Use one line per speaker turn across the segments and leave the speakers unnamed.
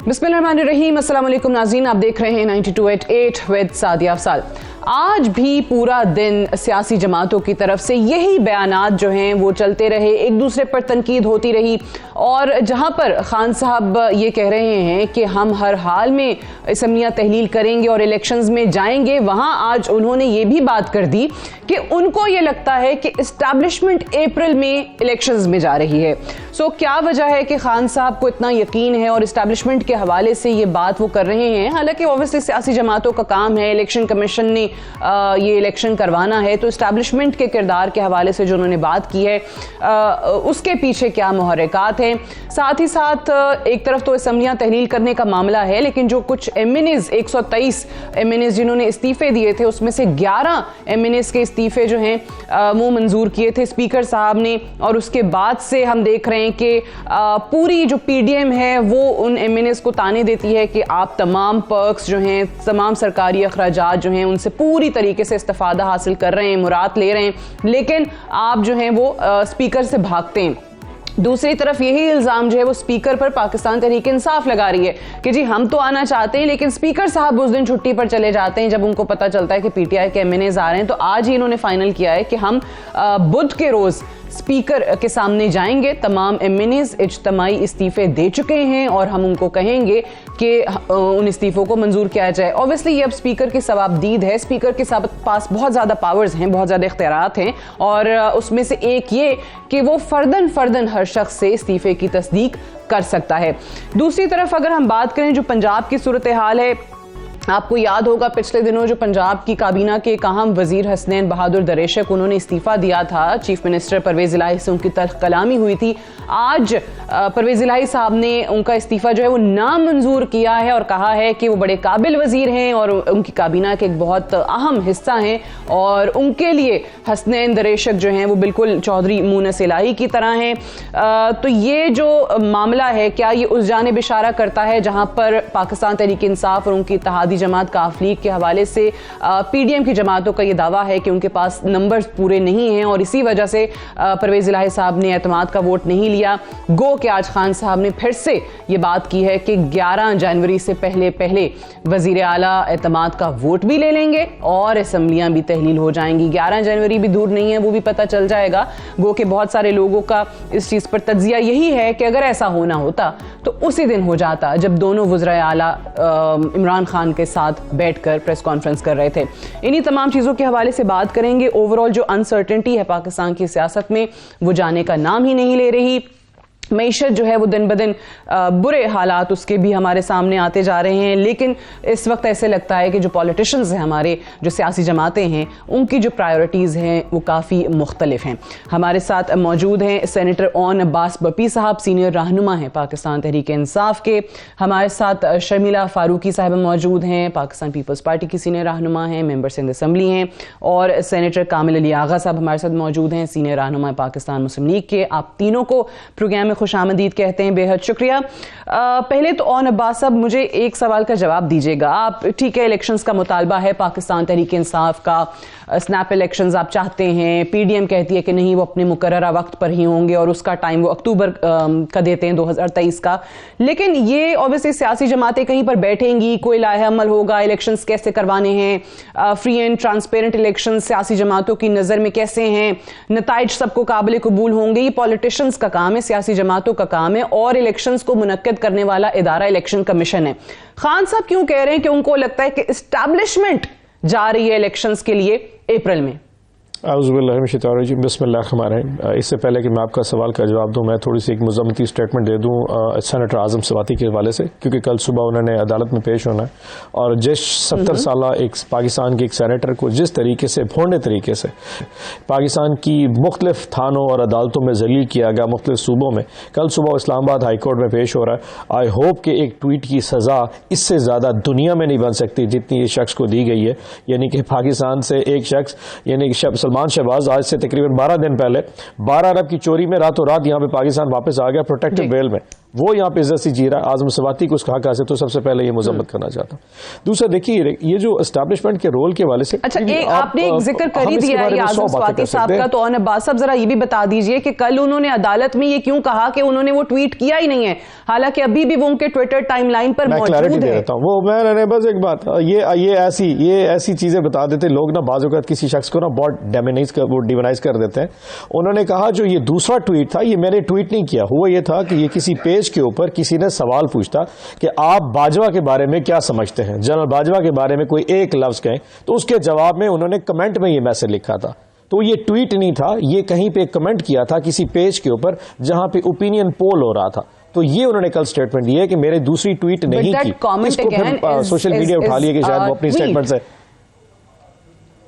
बिस्मिल्लाहिर्रहमानिर्रहीम। अस्सलाम वालेकुम नाज़रीन, आप देख रहे हैं 92.8 विद सादिया अफसाल। आज भी पूरा दिन सियासी जमातों की तरफ से यही बयानात जो हैं वो चलते रहे, एक दूसरे पर तनकीद होती रही। और जहां पर खान साहब ये कह रहे हैं कि हम हर हाल में असम्बलियाँ तहलील करेंगे और इलेक्शंस में जाएंगे, वहां आज उन्होंने ये भी बात कर दी कि उनको ये लगता है कि इस्टेब्लिशमेंट अप्रैल में इलेक्शंस में जा रही है। सो क्या वजह है कि खान साहब को इतना यकीन है और इस्टेब्लिशमेंट के हवाले से ये बात वो कर रहे हैं? हालांकि ऑब्वियसली सियासी जमातों का काम है, इलेक्शन कमीशन ने ये इलेक्शन करवाना है, तो इस्टेब्लिशमेंट के किरदार के हवाले से जो उन्होंने बात की है उसके पीछे क्या मुहर्रिकात हैं। साथ ही साथ एक तरफ तो असम्बलियाँ तहलील करने का मामला है, लेकिन जो कुछ एमएनएज़ 123 एमएनएज़ जिन्होंने इस्तीफे दिए थे उसमें से 11 एमएनएज़ के इस्तीफे जो हैं वो मंजूर किए थे स्पीकर साहब ने। और उसके बाद से हम देख रहे हैं कि पूरी जो पीडीएम है वो उन एमएनएज़ को ताने देती है कि आप तमाम पर्क्स जो हैं, तमाम सरकारी अखराजात जो हैं उनसे पूरी तरीके से इस्तिफादा हासिल कर रहे हैं, मुराद ले रहे हैं, लेकिन आप जो हैं वो स्पीकर से भागते हैं। दूसरी तरफ यही इल्ज़ाम जो है वो स्पीकर पर पाकिस्तान तहरीक इंसाफ लगा रही है कि जी हम तो आना चाहते हैं, लेकिन स्पीकर साहब उस दिन छुट्टी पर चले जाते हैं जब उनको पता चलता है कि पीटीआई के एमएनएज़ आ रहे हैं। तो आज ही इन्होंने फाइनल किया है कि हम बुध के रोज़ स्पीकर के सामने जाएंगे। तमाम एमएनएज़ इज्तिमाई इस्तीफे दे चुके हैं और हम उनको कहेंगे कि उन इस्तीफों को मंजूर किया जाए। ऑब्वियसली ये अब स्पीकर की सवाबदीद है, स्पीकर के पास बहुत ज़्यादा पावर्स हैं, बहुत ज़्यादा इख्तियारात हैं, और उसमें से एक ये कि वो फ़र्दन हर शख्स से इस्तीफे की तस्दीक कर सकता है। दूसरी तरफ अगर हम बात करें जो पंजाब की सूरत हाल है, आपको याद होगा पिछले दिनों जो पंजाब की काबीना के अहम वजीर हसनैन बहादुर दरेशक उन्होंने इस्तीफा दिया था, चीफ मिनिस्टर परवेज़ इलाही से उनकी तल्ख कलामी हुई थी। आज परवेज़ इलाही साहब ने उनका इस्तीफा जो है वो नामंजूर किया है और कहा है कि वो बड़े काबिल वजीर हैं और उनकी काबीना के एक बहुत अहम हिस्सा हैं, और उनके लिए हसनैन दरेशक जो हैं वो बिल्कुल चौधरी मूनस इलाही की तरह हैं। तो ये जो मामला है, क्या ये उस जानिब इशारा करता है जहाँ पर पाकिस्तान तहरीक इंसाफ और उनकी इत्तेहादी जमात काफलीग के हवाले से पीडीएम की जमातों का ये दावा है कि उनके पास नंबर्स पूरे नहीं हैं और इसी वजह से परवेज़ इलाही साहब ने एतमाद का वोट नहीं लिया? गो कि आज खान साहब ने फिर से ये बात की है कि 11 जनवरी से पहले वजीर आला एतमाद का वोट भी ले लेंगे और असम्बलियां भी तहलील हो जाएंगी। 11 जनवरी भी दूर नहीं है, वो भी पता चल जाएगा। गो कि बहुत सारे लोगों का इस चीज़ पर तज्जिया यही है कि अगर ऐसा होना होता तो उसी दिन हो जाता जब दोनों वज़ीर आला इमरान खान के साथ बैठकर प्रेस कॉन्फ्रेंस कर रहे थे। इन्हीं तमाम चीज़ों के हवाले से बात करेंगे। ओवरऑल जो अनसर्टेनिटी है पाकिस्तान की सियासत में वो जाने का नाम ही नहीं ले रही। मईशत जो है वो दिन ब दिन बुरे हालात उसके भी हमारे सामने आते जा रहे हैं, लेकिन इस वक्त ऐसे लगता है कि जो पॉलिटिशियंस हैं, हमारे जो सियासी जमातें हैं, उनकी जो प्रायोरिटीज़ हैं वो काफ़ी मुख्तलिफ हैं। हमारे साथ मौजूद हैं सेनेटर ओन अब्बास बपी साहब, सीनियर रहनुमा हैं पाकिस्तान तहरीक इंसाफ के। हमारे साथ शर्मिला फारूकी साहब मौजूद हैं, पाकिस्तान पीपल्स पार्टी की सीनियर रहनुमा हैं, मेंबर सिंध असम्बली हैं। और सेनेटर कामिल अली आगा साहब हमारे साथ मौजूद हैं, सीनियर रहनुमा पाकिस्तान मुस्लिम लीग के। आप तीनों को प्रोग्राम में खुशामदीद कहते हैं, बेहद शुक्रिया। पहले तो ओन अब्बास साहब मुझे एक सवाल का जवाब दीजिएगा। आप ठीक है, इलेक्शंस का मुतालबा है पाकिस्तान तहरीक इंसाफ का, स्नैप इलेक्शंस आप चाहते हैं, पीडीएम कहती है कि नहीं वो अपने मुकर्ररा वक्त पर ही होंगे और उसका टाइम वो अक्टूबर का देते हैं 2023 का। लेकिन ये ऑब्वियसली सियासी जमातें कहीं पर बैठेंगी, कोई लाहे अमल होगा, इलेक्शंस कैसे करवाने हैं, फ्री एंड ट्रांसपेरेंट इलेक्शन सियासी जमातों की नज़र में कैसे हैं, नताइज सबको काबिल कबूल होंगे? ये पॉलिटिशियंस का काम है, सियासी जमातों का काम है, और इलेक्शंस को मुनक्किद करने वाला इदारा इलेक्शन कमीशन है। खान साहब क्यों कह रहे हैं कि उनको लगता है कि एस्टैब्लिशमेंट जा रही है इलेक्शंस के लिए अप्रैल में?
बिस्मिल्लाहिर्रहमानिर्रहीम। इससे पहले कि मैं आपका सवाल का जवाब दूं, मैं थोड़ी सी एक मुज़म्मती स्टेटमेंट दे दूं सेनेटर आज़म सवाती के हवाले से, क्योंकि कल सुबह उन्होंने अदालत में पेश होना है और जिस 70 साल एक पाकिस्तान के एक सेनेटर को जिस तरीके से भोंडे तरीके से पाकिस्तान की मुख्तलिफ थानों और अदालतों में जलील किया गया, मुख्तलिफ सूबों में, कल सुबह इस्लामाबाद हाई कोर्ट में पेश हो रहा है। आई होप कि एक ट्वीट की सज़ा इससे ज़्यादा दुनिया में नहीं बन सकती जितनी इस शख्स को दी गई है। यानी कि पाकिस्तान से एक शख्स, यानी कि सलमान शहबाज आज से तकरीबन 12 दिन पहले 12 अरब की चोरी में रातों रात यहाँ पे पाकिस्तान वापस आ गया प्रोटेक्टिव बेल में। वो यहाँ पे इज्जत से जी रहा है, आजम सवाती को उसका हक हासिल, तो सबसे पहले ये मजम्मत करना चाहता हूँ। दूसरा देखिए, ये जो एस्टैब्लिशमेंट के रोल के वाले से,
अच्छा, आपने एक जिक्र कर ही दिया है आजम सवाती साहब का, तो अब्बास साहब जरा ये भी बता दीजिए कि कल उन्होंने अदालत में ये क्यों कहा कि उन्होंने वो ट्वीट किया ही नहीं है, हालांकि अभी भी वो उनके ट्विटर टाइमलाइन पर मौजूद है।
दे देता हूं, वो मैंने बस एक बात, ये ऐसी चीजें बता देते लोग ना, बाज़ औक़ात किसी शख्स को ना बहुत डिमोनाइज कर देते हैं। उन्होंने कहा जो ये दूसरा ट्वीट था, ये मैंने ट्वीट नहीं किया, हुआ ये था कि ये किसी पेज के ऊपर किसी ने सवाल पूछता कि आप बाजवा के बारे में क्या समझते हैं, जनरल बाजवा के बारे में कोई एक लफ्ज कहें, तो उसके जवाब में उन्होंने कमेंट में ये मैसेज लिखा था। तो ये ट्वीट नहीं था, ये कहीं पे कमेंट किया था किसी पेज के ऊपर जहां पे ओपिनियन पोल हो रहा था। तो ये उन्होंने कल स्टेटमेंट दिया है कि मेरे दूसरी ट्वीट नहीं की, इसको फिर सोशल मीडिया उठा लिया कि शायद वो अपनी स्टेटमेंट से,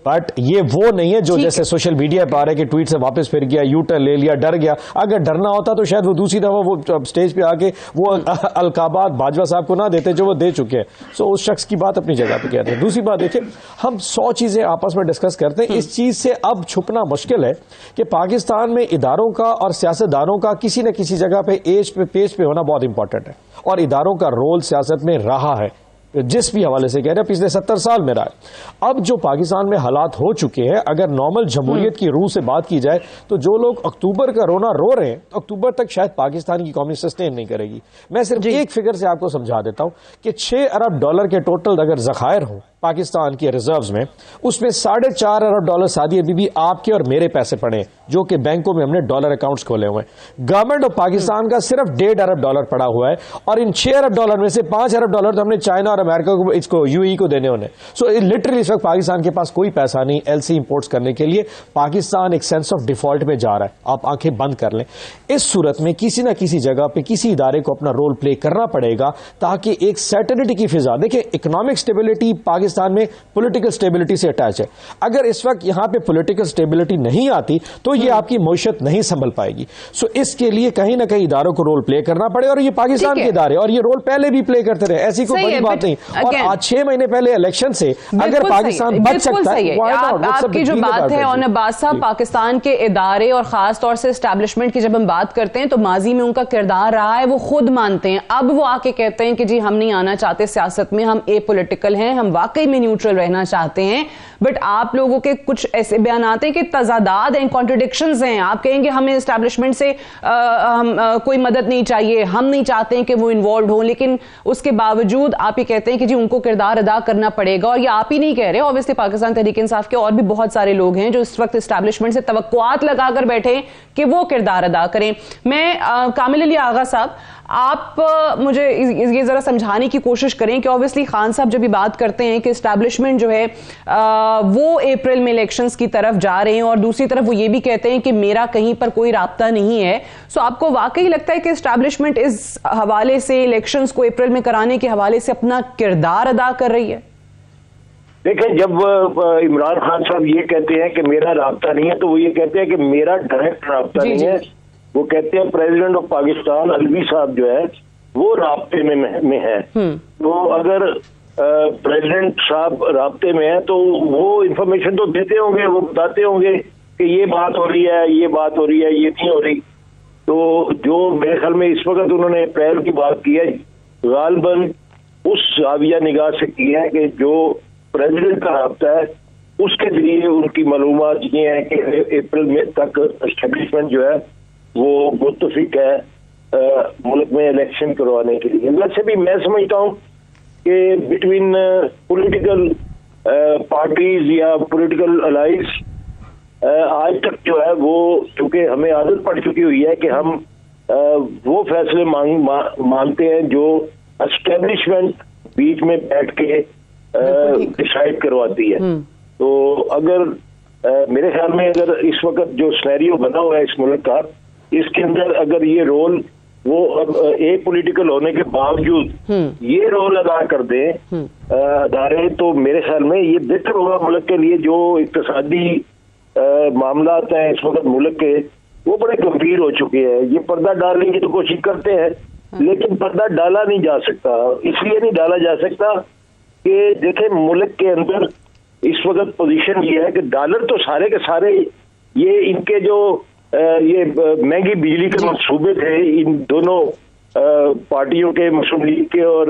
बट ये वो नहीं है जो जैसे सोशल मीडिया पर आ रहा है कि ट्वीट से वापस फिर गया, यू टर्न ले लिया, डर गया। अगर डरना होता तो शायद वो दूसरी दफा वो स्टेज पे आके वो अलकाबात बाजवा साहब को ना देते जो वो दे चुके हैं। सो उस शख्स की बात अपनी जगह पे कहते हैं। दूसरी बात देखिए, हम 100 चीजें आपस में डिस्कस करते हैं, इस चीज से अब छुपना मुश्किल है कि पाकिस्तान में इदारों का और सियासतदानों का किसी न किसी जगह पे पेज पे होना बहुत इंपॉर्टेंट है, और इदारों का रोल सियासत में रहा है, जिस भी हवाले से कह रहे हैं पिछले 70 साल में रहा है। अब जो पाकिस्तान में हालात हो चुके हैं, अगर नॉर्मल जमहूरियत की रूह से बात की जाए तो जो लोग अक्टूबर का रोना रो रहे हैं, तो अक्टूबर तक शायद पाकिस्तान की इकॉनमी सस्टेन नहीं करेगी। मैं सिर्फ एक फिगर से आपको समझा देता हूं कि $6 अरब के टोटल अगर जखायर हो पाकिस्तान के रिजर्व्स में, उसमें $4.5 अरब सादी बीबी आपके और मेरे पैसे पड़े, जो कि बैंकों में हमने डॉलर अकाउंट्स खोले हुए हैं। गवर्नमेंट ऑफ पाकिस्तान का सिर्फ $1.5 अरब पड़ा हुआ है, और इन $6 अरब में से $5 अरब तो हमने चाइना और अमेरिका को, इसको यूएई को देने होने। सो लिटरली इस वक्त पाकिस्तान के पास कोई पैसा नहीं एलसी इंपोर्ट्स करने के लिए। पाकिस्तान एक सेंस ऑफ डिफॉल्ट में जा रहा है, आप आंखें बंद कर लें। इस सूरत में किसी न किसी जगह पे किसी इदारे को अपना रोल प्ले करना पड़ेगा, ताकि एक सर्टेनिटी की फिजा, देखिए इकोनॉमिक स्टेबिलिटी पाकिस्तान में पॉलिटिकल स्टेबिलिटी से अटैच है। अगर इस वक्त यहां पे पॉलिटिकल स्टेबिलिटी नहीं आती तो ये आपकी मईशत नहीं संभल पाएगी। सो इसके लिए कहीं ना कहीं इदारों को रोल प्ले करना पड़े, और ये पाकिस्तान के इदारे, और ये रोल पहले भी प्ले करते रहे, ऐसी कोई बड़ी बात नहीं। और आज 6 महीने पहले इलेक्शन से अगर पाकिस्तान बच सकता है,
आपकी जो बात है और अब्बास साहब, पाकिस्तान के इदारे और खास तौर से एस्टैब्लिशमेंट की जब हम बात करते हैं तो माजी में उनका किरदार रहा है, वो खुद मानते हैं। अब वो आके कहते हैं कि जी हम नहीं आना चाहते सियासत में, हम एपॉलिटिकल हैं, हम वाकई में न्यूट्रल रहना चाहते हैं। बट आप लोगों के कुछ ऐसे बयान आते हैं कि तजादाद हैं, कॉन्ट्रडिक्शंस हैं। आप कहेंगे हमें एस्टैब्लिशमेंट से कोई मदद नहीं चाहिए, हम नहीं चाहते हैं कि वो इन्वॉल्व हो, लेकिन उसके बावजूद आप ये कहते हैं कि जी उनको किरदार अदा करना पड़ेगा। और ये आप ही नहीं कह रहे, ऑब्वियसली पाकिस्तान तहरीक इंसाफ के और भी बहुत सारे लोग हैं जो इस वक्त एस्टैब्लिशमेंट से तवक्कुआत लगाकर बैठे कि वो किरदार अदा करें। मैं कामिल अली आगा साहब, आप मुझे ये जरा समझाने की कोशिश करें कि ऑब्वियसली खान साहब जब भी बात करते हैं कि एस्टैब्लिशमेंट जो है वो अप्रैल में इलेक्शंस की तरफ जा रहे हैं, और दूसरी तरफ वो ये भी कहते हैं कि मेरा कहीं पर कोई राब्ता नहीं है। सो आपको वाकई लगता है कि एस्टैब्लिशमेंट इस हवाले से इलेक्शंस को अप्रैल में कराने के हवाले से अपना किरदार अदा कर रही है?
देखिए, जब इमरान खान साहब ये कहते हैं कि मेरा राब्ता नहीं है, तो वो ये कहते हैं कि मेरा डायरेक्ट राब्ता नहीं है। वो कहते हैं प्रेसिडेंट ऑफ पाकिस्तान अलवी साहब जो है वो राब्ते में है। तो अगर प्रेसिडेंट साहब राब्ते में है तो वो इंफॉर्मेशन तो देते होंगे, वो बताते होंगे कि ये बात हो रही है, ये बात हो रही है, ये नहीं हो रही। तो जो मेरे ख्याल में इस वक्त उन्होंने अप्रैल की बात की है, गालबन उस जाविया निगाह से की है कि जो प्रेसिडेंट का राब्ता है उसके जरिए उनकी मालूमात ये है कि अप्रैल में तक एस्टेब्लिशमेंट जो है वो मुत्तफिक है मुल्क में इलेक्शन करवाने के लिए। वैसे भी मैं समझता हूँ कि बिटवीन पॉलिटिकल पार्टीज या पॉलिटिकल अलाइज आज तक जो है वो, क्योंकि हमें आदत पड़ चुकी हुई है कि हम वो फैसले मानते हैं जो एस्टेब्लिशमेंट बीच में बैठ के डिसाइड करवाती है। तो अगर मेरे ख्याल में अगर इस वक्त जो सिनेरियो बना हुआ है इस मुल्क का, इसके अंदर अगर ये रोल वो एक पॉलिटिकल होने के बावजूद ये रोल अदा कर दें अदारे, तो मेरे ख्याल में ये बेहतर होगा मुल्क के लिए। जो इक्तिसादी मामला हैं इस वक्त मुल्क के, वो बड़े गंभीर हो चुके हैं। ये पर्दा डालने की तो कोशिश करते हैं, लेकिन पर्दा डाला नहीं जा सकता। इसलिए नहीं डाला जा सकता कि देखें मुल्क के अंदर इस वक्त पोजीशन ये है कि डॉलर तो सारे के सारे ये इनके जो ये महंगी बिजली के मंसूबे थे इन दोनों पार्टियों के, मुस्लिम लीग के और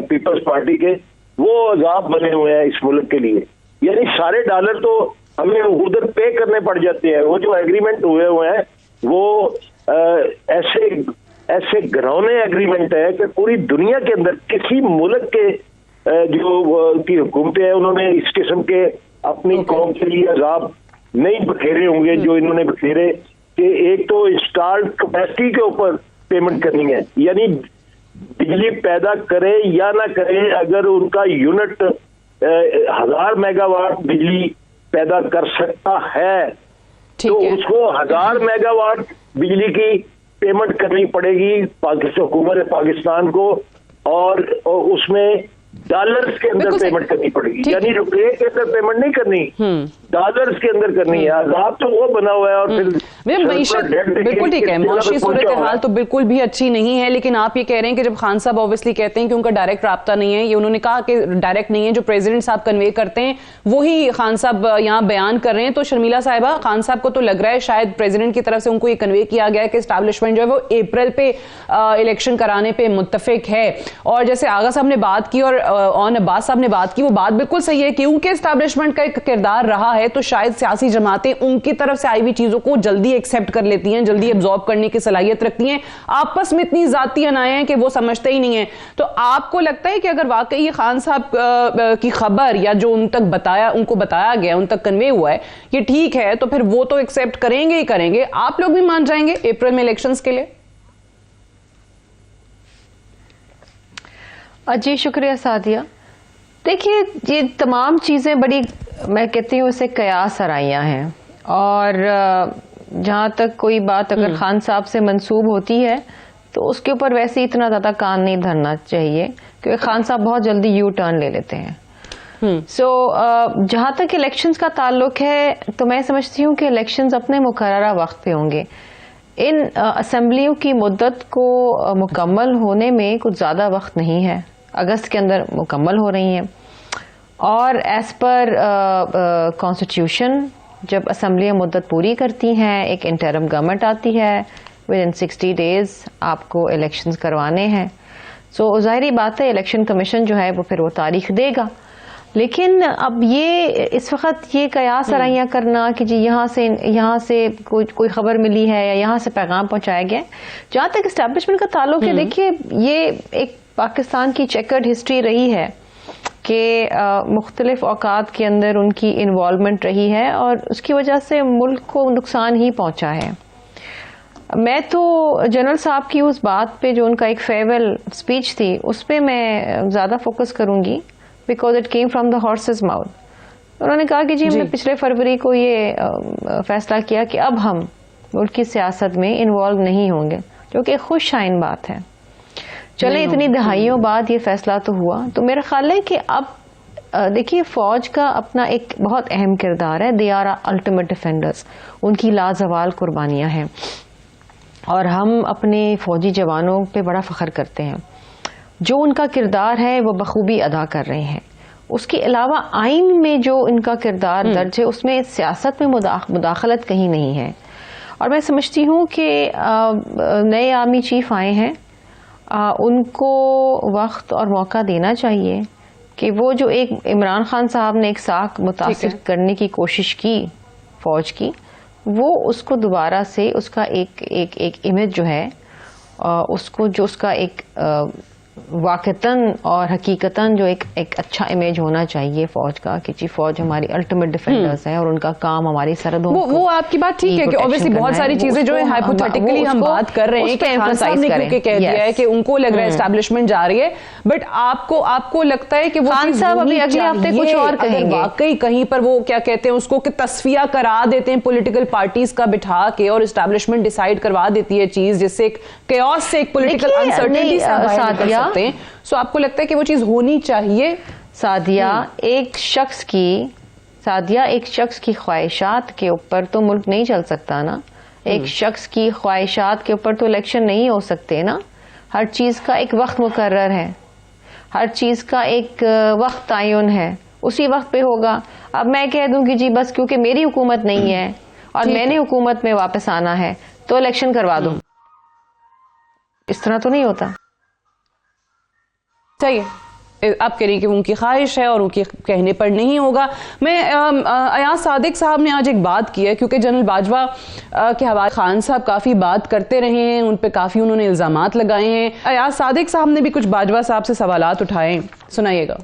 पीपल्स पार्टी के, वो अजाब बने हुए हैं इस मुल्क के लिए। यानी सारे डॉलर तो हमें उधर पे करने पड़ जाते हैं। वो जो एग्रीमेंट हुए हैं वो ऐसे घिनौने एग्रीमेंट है कि पूरी दुनिया के अंदर किसी मुल्क के जो की हुकूमतें हैं उन्होंने इस किस्म के अपनी कौम के लिए अजाब नहीं बखेरे होंगे जो इन्होंने बखेरे। कि एक तो इंस्टॉल्ड कैपेसिटी के ऊपर पेमेंट करनी है, यानी बिजली पैदा करे या ना करे, अगर उनका यूनिट 1000 मेगावाट बिजली पैदा कर सकता है तो उसको 1000 मेगावाट बिजली की पेमेंट करनी पड़ेगी हुकूमत पाकिस्तान को, और उसमें डॉलर्स के अंदर पेमेंट करनी पड़ेगी। यानी रुपये के अंदर पेमेंट नहीं करनी, डॉलर्स के अंदर करनी है। आजाद तो वो बना हुआ है। और फिर
मईशत बिल्कुल ठीक है, मुआशी सूरत हाल तो बिल्कुल भी अच्छी नहीं है। लेकिन आप ये कह रहे हैं कि जब खान साहब ऑब्वियसली कहते हैं कि उनका डायरेक्ट राब्ता नहीं है, ये उन्होंने कहा कि डायरेक्ट नहीं है, जो प्रेसिडेंट साहब कन्वे करते हैं वही खान साहब यहाँ बयान कर रहे हैं। तो शर्मिला साहिबा, खान साहब को तो लग रहा है शायद प्रेसिडेंट की तरफ से उनको ये कन्वे किया गया है कि एस्टैब्लिशमेंट जो है वो अप्रैल पे इलेक्शन कराने पे मुत्तफिक है। और जैसे आगा साहब ने बात की और अब्बास साहब ने बात की, वो बात बिल्कुल सही है कि क्योंकि एस्टैब्लिशमेंट का एक किरदार रहा है तो शायद सियासी जमातें उनकी तरफ से आई हुई चीजों को जल्दी एक्सेप्ट कर लेती हैं, जल्दी एब्जॉर्ब करने की सलाहियत रखती हैं। आपस में इतनी जाती अनाएं हैं कि वो समझते ही नहीं है। तो आपको लगता है कि अगर वाकई ये खान साहब की खबर या जो उन तक उनको बताया गया, उन तक कन्वे हुआ है, ये ठीक है, तो फिर वो तो एक्सेप्ट करेंगे ही करेंगे, आप लोग भी मान जाएंगे अप्रैल में इलेक्शंस के लिए?
जी शुक्रिया सादिया। देखिए, ये तमाम चीज़ें बड़ी, मैं कहती हूँ इसे कयास सराइयाँ हैं। और जहाँ तक कोई बात अगर खान साहब से मंसूब होती है तो उसके ऊपर वैसे इतना ज़्यादा कान नहीं धरना चाहिए, क्योंकि खान साहब बहुत जल्दी यू टर्न ले लेते हैं। जहाँ तक इलेक्शंस का ताल्लुक है तो मैं समझती हूँ कि इलेक्शंस अपने मुकर्ररा वक्त पे होंगे। इन असेंबलियों की मुद्दत को मुकम्मल होने में कुछ ज़्यादा वक्त नहीं है, अगस्त के अंदर मुकम्मल हो रही हैं। और एज पर कॉन्स्टिट्यूशन जब असम्बलियाँ मुद्दत पूरी करती हैं, एक इंटरम गवर्नमेंट आती है, विद इन 60 डेज आपको इलेक्शंस करवाने हैं। सो ज़ाहिरी बात है इलेक्शन कमीशन जो है वो फिर वो तारीख देगा। लेकिन अब ये इस वक्त ये कयास सराइयाँ करना कि जी यहाँ से कोई खबर मिली है या यहाँ से पैगाम पहुँचाया गया, जहाँ तक इस्टेब्लिशमेंट का ताल्लुक है, देखिए ये एक पाकिस्तान की चेकर्ड हिस्ट्री रही है कि मुख्तलिफ औकात के अंदर उनकी इन्वॉल्वमेंट रही है और उसकी वजह से मुल्क को नुकसान ही पहुंचा है। मैं तो जनरल साहब की उस बात पे जो उनका एक फेयरवेल स्पीच थी उस पर मैं ज़्यादा फोकस करूंगी, because it came from the horses mouth. उन्होंने कहा कि जी हमने पिछले फरवरी को ये फैसला किया कि अब हम मुल्क की सियासत में इन्वॉल्व नहीं होंगे, जो कि खुश शाइन बात है। चले इतनी दहाइयों बाद ये फैसला तो हुआ, तो मेरा ख्याल है कि अब देखिए फौज का अपना एक बहुत अहम किरदार है। दे आर अल्टीमेट डिफेंडर्स, उनकी लाजवाल कुर्बानियां हैं और हम अपने फौजी जवानों पे बड़ा फख्र करते हैं। जो उनका किरदार है वो बखूबी अदा कर रहे हैं। उसके अलावा आइन में जो इनका किरदार दर्ज है उसमें सियासत में मुदाखलत कहीं नहीं है। और मैं समझती हूँ कि नए आर्मी चीफ आए हैं, उनको वक्त और मौका देना चाहिए कि वो जो एक इमरान खान साहब ने एक साख मुतासिर करने की कोशिश की फौज की, वो उसको दोबारा से उसका एक इमेज जो है उसको जो उसका एक वाकतन और हकीकतन जो एक अच्छा इमेज होना चाहिए फौज का कि जी फौज हमारी अल्टीमेट डिफेंडर्स है और उनका काम हमारी सरहदों
वो आपकी बात ठीक है कि ऑब्वियसली बहुत सारी चीजें जो है हाइपोथेटिकली हम बात कर रहे हैं कि खान साहब ने क्योंकि कह दिया है कि उनको लग रहा है एस्टैब्लिशमेंट जा रही है, बट आपको लगता है कि वो
खान साहब अभी अगले हफ्ते कुछ और कहेंगे,
वाकई कहीं पर वो क्या कहते हैं उसको कि तस्फिया करा देते हैं पॉलिटिकल पार्टीज का बिठा के और एस्टैब्लिशमेंट डिसाइड करवा देती है चीज, जिससे एक केओस से एक पॉलिटिकल अनसर्टेनिटी से सो आपको लगता है कि वो चीज होनी चाहिए?
सादिया एक शख्स की ख्वाहिशात के ऊपर तो मुल्क नहीं चल सकता ना। एक शख्स की ख्वाहिशात के ऊपर तो इलेक्शन नहीं हो सकते ना। हर चीज का एक वक्त मुकर्रर है, हर चीज का एक वक्त तयन है, उसी वक्त पे होगा। अब मैं कह दूं कि जी बस क्योंकि मेरी हुकूमत नहीं है और मैंने हुकूमत में वापस आना है तो इलेक्शन करवा दूं, इस तरह तो नहीं होता।
सही है, आप कह रही हैं कि उनकी ख्वाहिश है और उनके कहने पर नहीं होगा। मैं अयाज सादिक साहब ने आज एक बात की है, क्योंकि जनरल बाजवा के हवाले खान साहब काफ़ी बात करते रहे हैं, उन पे काफ़ी उन्होंने इल्ज़ामात लगाए हैं। अयाज सादिक साहब ने भी कुछ बाजवा साहब से सवालात उठाए, सुनाइएगा।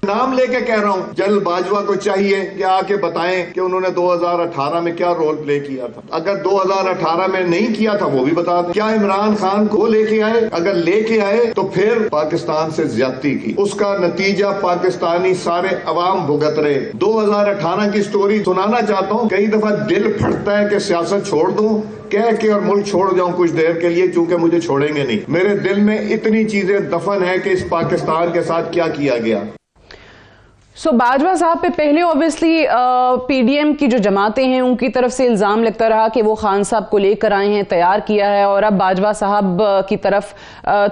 नाम लेके कह रहा हूं, जनरल बाजवा को चाहिए कि आके बताएं कि उन्होंने 2018 में क्या रोल प्ले किया था। अगर 2018 में नहीं किया था वो भी बता दें। क्या इमरान खान को लेके आए? अगर लेके आए तो फिर पाकिस्तान से ज्यादती की, उसका नतीजा पाकिस्तानी सारे अवाम भुगत रहे। 2018 की स्टोरी सुनाना चाहता हूं। कई दफा दिल फटता है कि सियासत छोड़ दूं कह के और मुल्क छोड़ जाऊं कुछ देर के लिए, चूंकि मुझे छोड़ेंगे नहीं। मेरे दिल में इतनी चीजें दफन है कि इस पाकिस्तान के साथ क्या किया गया।
बाजवा साहब पे पहले ऑब्वियसली पीडीएम की जो जमातें हैं उनकी तरफ से इल्जाम लगता रहा कि वो खान साहब को लेकर आए हैं, तैयार किया है, और अब बाजवा साहब की तरफ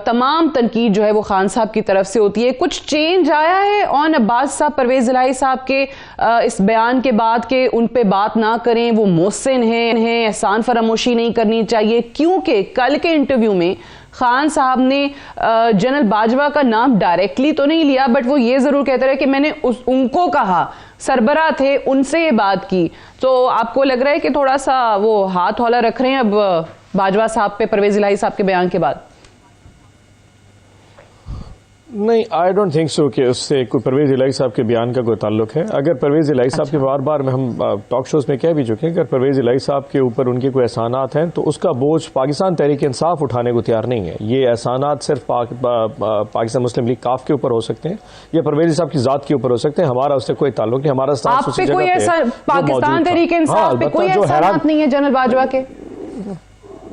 तमाम तनकीद जो है वो खान साहब की तरफ से होती है। कुछ चेंज आया है ऑन अब्बास साहब, परवेज इलाही साहब के इस बयान के बाद कि उन पे बात ना करें, वो मोहसिन हैं, एहसान फरामोशी नहीं करनी चाहिए, क्योंकि कल के इंटरव्यू में खान साहब ने जनरल बाजवा का नाम डायरेक्टली तो नहीं लिया, बट वो ये जरूर कहते रहे कि मैंने उनको कहा, सरबराह थे, उनसे ये बात की। तो आपको लग रहा है कि थोड़ा सा वो हाथ हौला रख रहे हैं अब बाजवा साहब पे परवेज इलाही साहब के बयान के बाद?
नहीं, आई डोंट थिंक सो कि उससे कोई परवेज इलाही साहब के बयान का कोई ताल्लुक है। अगर परवेज इलाही साहब के बार बार में हम टॉक शोज में कह भी चुके हैं, अगर परवेज इलाही साहब के ऊपर उनके कोई एहसानात हैं तो उसका बोझ पाकिस्तान तहरीक इंसाफ उठाने को तैयार नहीं है। ये एहसानात सिर्फ पाकिस्तान मुस्लिम लीग काफ के ऊपर हो सकते हैं या परवेज साहब की जात के ऊपर हो सकते हैं। हमारा उससे कोई ताल्लुक नहीं। हमारा
पाकिस्तान तहरीक इंसाफ पे कोई एहसानात नहीं है जनरल बाजवा के?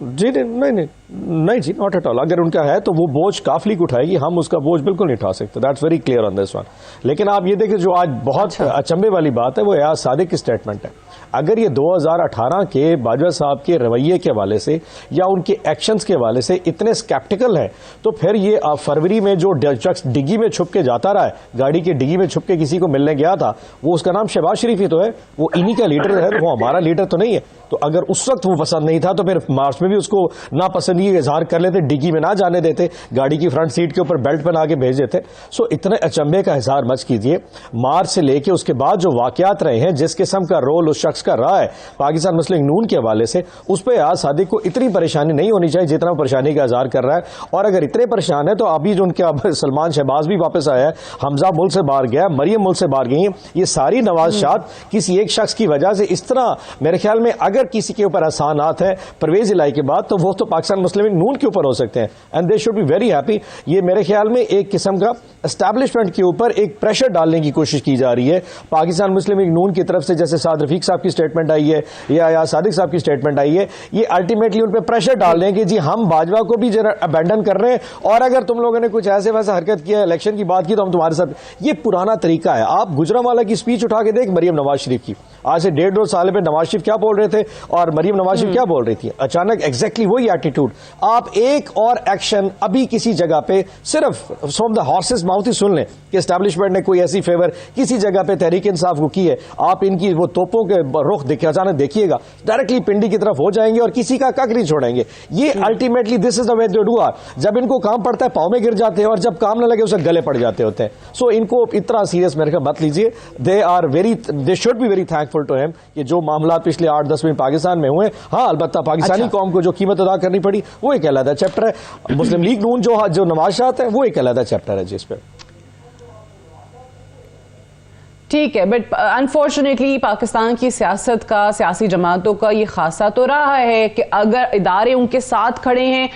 जी नहीं जी, नॉट एट ऑल। अगर उनका है तो वो बोझ काफली उठाएगी, हम उसका बोझ बिल्कुल नहीं उठा सकते। That's very clear on this one. लेकिन आप ये देखें, जो आज बहुत अचंभे वाली बात है वो अयाज सादिक की स्टेटमेंट है। अगर ये 2018 के बाजवा साहब के रवैये के हवाले से या उनके एक्शंस के हवाले से इतने स्केप्टिकल है, तो फिर ये फरवरी में जो शख्स डिग्गी में छुप के जाता रहा है, गाड़ी की डिग्गी में छुप के किसी को मिलने गया था, वो उसका नाम शहबाज शरीफ ही तो है, वो इन्हीं का लीडर है, वो हमारा लीडर तो नहीं है। तो अगर उस वक्त वो पसंद नहीं था तो फिर मार्च में भी उसको नापसंदगी का इजहार कर लेते, डिग्गी में ना जाने देते, गाड़ी की फ्रंट सीट के ऊपर बेल्ट बना के भेज देते। सो इतने अचंभे का इजहार मत कीजिए। मार्च से लेके उसके बाद जो वाकयात रहे हैं, जिस किस्म का रोल उस शख्स का रहा है पाकिस्तान मुस्लिम नून के हवाले से, उस पर अयाज सादिक को इतनी परेशानी नहीं होनी चाहिए जितना परेशानी का इजहार कर रहा है। और अगर इतने परेशान है तो अभी जो उनके सलमान शहबाज भी वापस आया है, हमजा मुल्क से बाहर गया, मरियम मुल्क से बाहर गई हैं, ये सारी नवाज़शात किसी एक शख्स की वजह से इस तरह, मेरे ख्याल में अगर किसी के ऊपर एहसानात है परवेज इलाही के बाद, तो वो तो पाकिस्तान मुस्लिम नून के ऊपर हो सकते हैं, and they should be very happy. ये मेरे ख्याल में एक किस्म का एस्टैब्लिशमेंट के ऊपर एक प्रेशर डालने की कोशिश की जा रही है पाकिस्तान मुस्लिम नून की तरफ से, जैसे साद रफीक साहब की स्टेटमेंट आई है या अयाज सादिक साहब की स्टेटमेंट आई है। ये अल्टीमेटली उन पर प्रेशर डाल रहे हैं कि जी हम बाजवा को भी जरा अबैंडन कर रहे हैं, और अगर तुम लोगों ने कुछ ऐसे वैसा हरकत किया, इलेक्शन की बात की, तो हम तुम्हारे साथ। ये पुराना तरीका है। आप गुजरांवाला की स्पीच उठा के देख, मरियम नवाज शरीफ की, आज से 1.5-2 साल में नवाज शरीफ क्या बोल रहे थे और मरियम नवाज शरीफ क्या बोल रही थी, अचानक एग्जैक्टली वही एटीट्यूड। आप एक और एक्शन अभी किसी जगह पे सिर्फ फ्रॉम द हॉर्सेस माउथ ही सुन लें कि एस्टैब्लिशमेंट ने कोई ऐसी फेवर किसी जगह पे तहरीक इंसाफ को की है, आप इनकी वो तोपों के रुख अचानक देखिएगा, डायरेक्टली पिंडी की तरफ हो जाएंगे और किसी का कक नहीं छोड़ेंगे। ये ultimately this is the way they do are. जब इनको काम पड़ता है पांव में गिर जाते हैं, और जब काम न लगे उसे गले पड़ जाते होते हैं। सो इनको इतना सीरियस मेरे ख्याल मत लीजिए। They should be very thankful to him कि जो मामला पिछले 8-10 में पाकिस्तान में हुए। हाँ, अलबत्ता पाकिस्तानी कौम को जो कीमत अदा करनी पड़ी वो एक अलग चैप्टर है। मुस्लिम लीग नून जो नवाज़शात है वो एक अलग चैप्टर है जिस पे।
ठीक है, बट अनफॉर्चुनेटली पाकिस्तान की सियासत का, सियासी जमातों का ये खासा तो रहा है कि अगर इदारे उनके साथ खड़े हैं,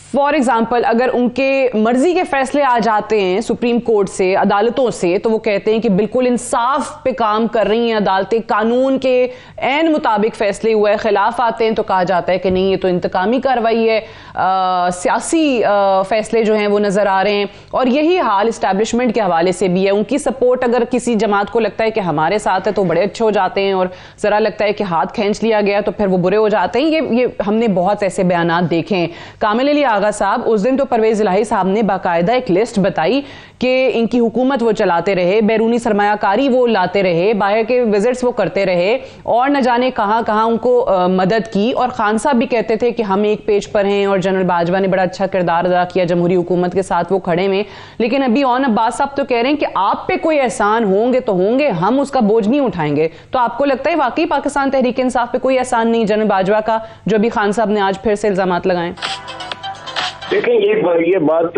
फॉर एग्जाम्पल अगर उनके मर्जी के फैसले आ जाते हैं सुप्रीम कोर्ट से, अदालतों से, तो वो कहते हैं कि बिल्कुल इंसाफ पे काम कर रही हैं अदालतें, कानून के ऐन मुताबिक फैसले हुए हैं, खिलाफ आते हैं तो कहा जाता है कि नहीं ये तो इंतकामी कार्रवाई है, सियासी फैसले जो हैं वो नजर आ रहे हैं। और यही हाल इस्टेब्लिशमेंट के हवाले से भी है। उनकी सपोर्ट अगर किसी जमात को लगता है कि हमारे साथ है तो बड़े अच्छे हो जाते हैं, और जरा लगता है कि हाथ खींच लिया गया तो फिर वो बुरे हो जाते हैं। ये हमने बहुत ऐसे बयानात देखे हैं। कामिल अली आगा साहब, उस दिन तो परवेज इलाही साहब ने बाकायदा एक लिस्ट बताई कि इनकी हुकूमत वो चलाते रहे, बैरूनी सरमायाकारी वो लाते रहे, बाहर के विजिट्स वो करते रहे और न जाने कहां कहां उनको मदद की। और खान साहब भी कहते थे कि हम एक पेज पर हैं और जनरल बाजवा ने बड़ा अच्छा किरदार अदा किया, जमहूरी हुकूमत के साथ वो खड़े में। लेकिन अभी ऑन अब्बास साहब तो कह रहे हैं कि आप पे कोई एहसान होंगे तो होंगे, हम उसका बोझ नहीं उठाएंगे। तो आपको लगता है वाकई पाकिस्तान तहरीक इंसाफ पे कोई एहसान नहीं जनरल बाजवा का, जो अभी खान साहब ने आज फिर से इल्जामात लगाए?
देखें, ये बात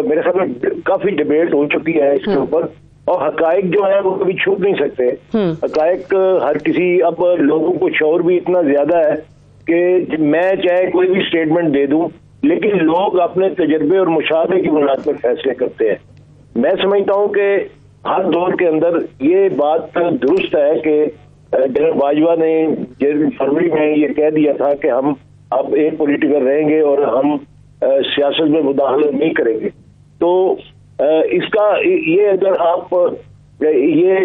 मेरे ख्याल में काफी डिबेट हो चुकी है इसके ऊपर, और हकायक जो है वो कभी छूट नहीं सकते। हकायक हर किसी, अब लोगों को शौर भी इतना ज्यादा है कि मैं चाहे कोई भी स्टेटमेंट दे दूं, लेकिन लोग अपने तजर्बे और मुशाहदे की बुनियाद पर फैसले करते हैं। मैं समझता हूं कि हर दौर के अंदर ये बात दुरुस्त है कि जनरल बाजवा ने फरवरी में ये कह दिया था कि हम अब एक पॉलिटिकल रहेंगे और हम सियासत में मुदाखलत नहीं करेंगे। तो इसका ये अगर आप ये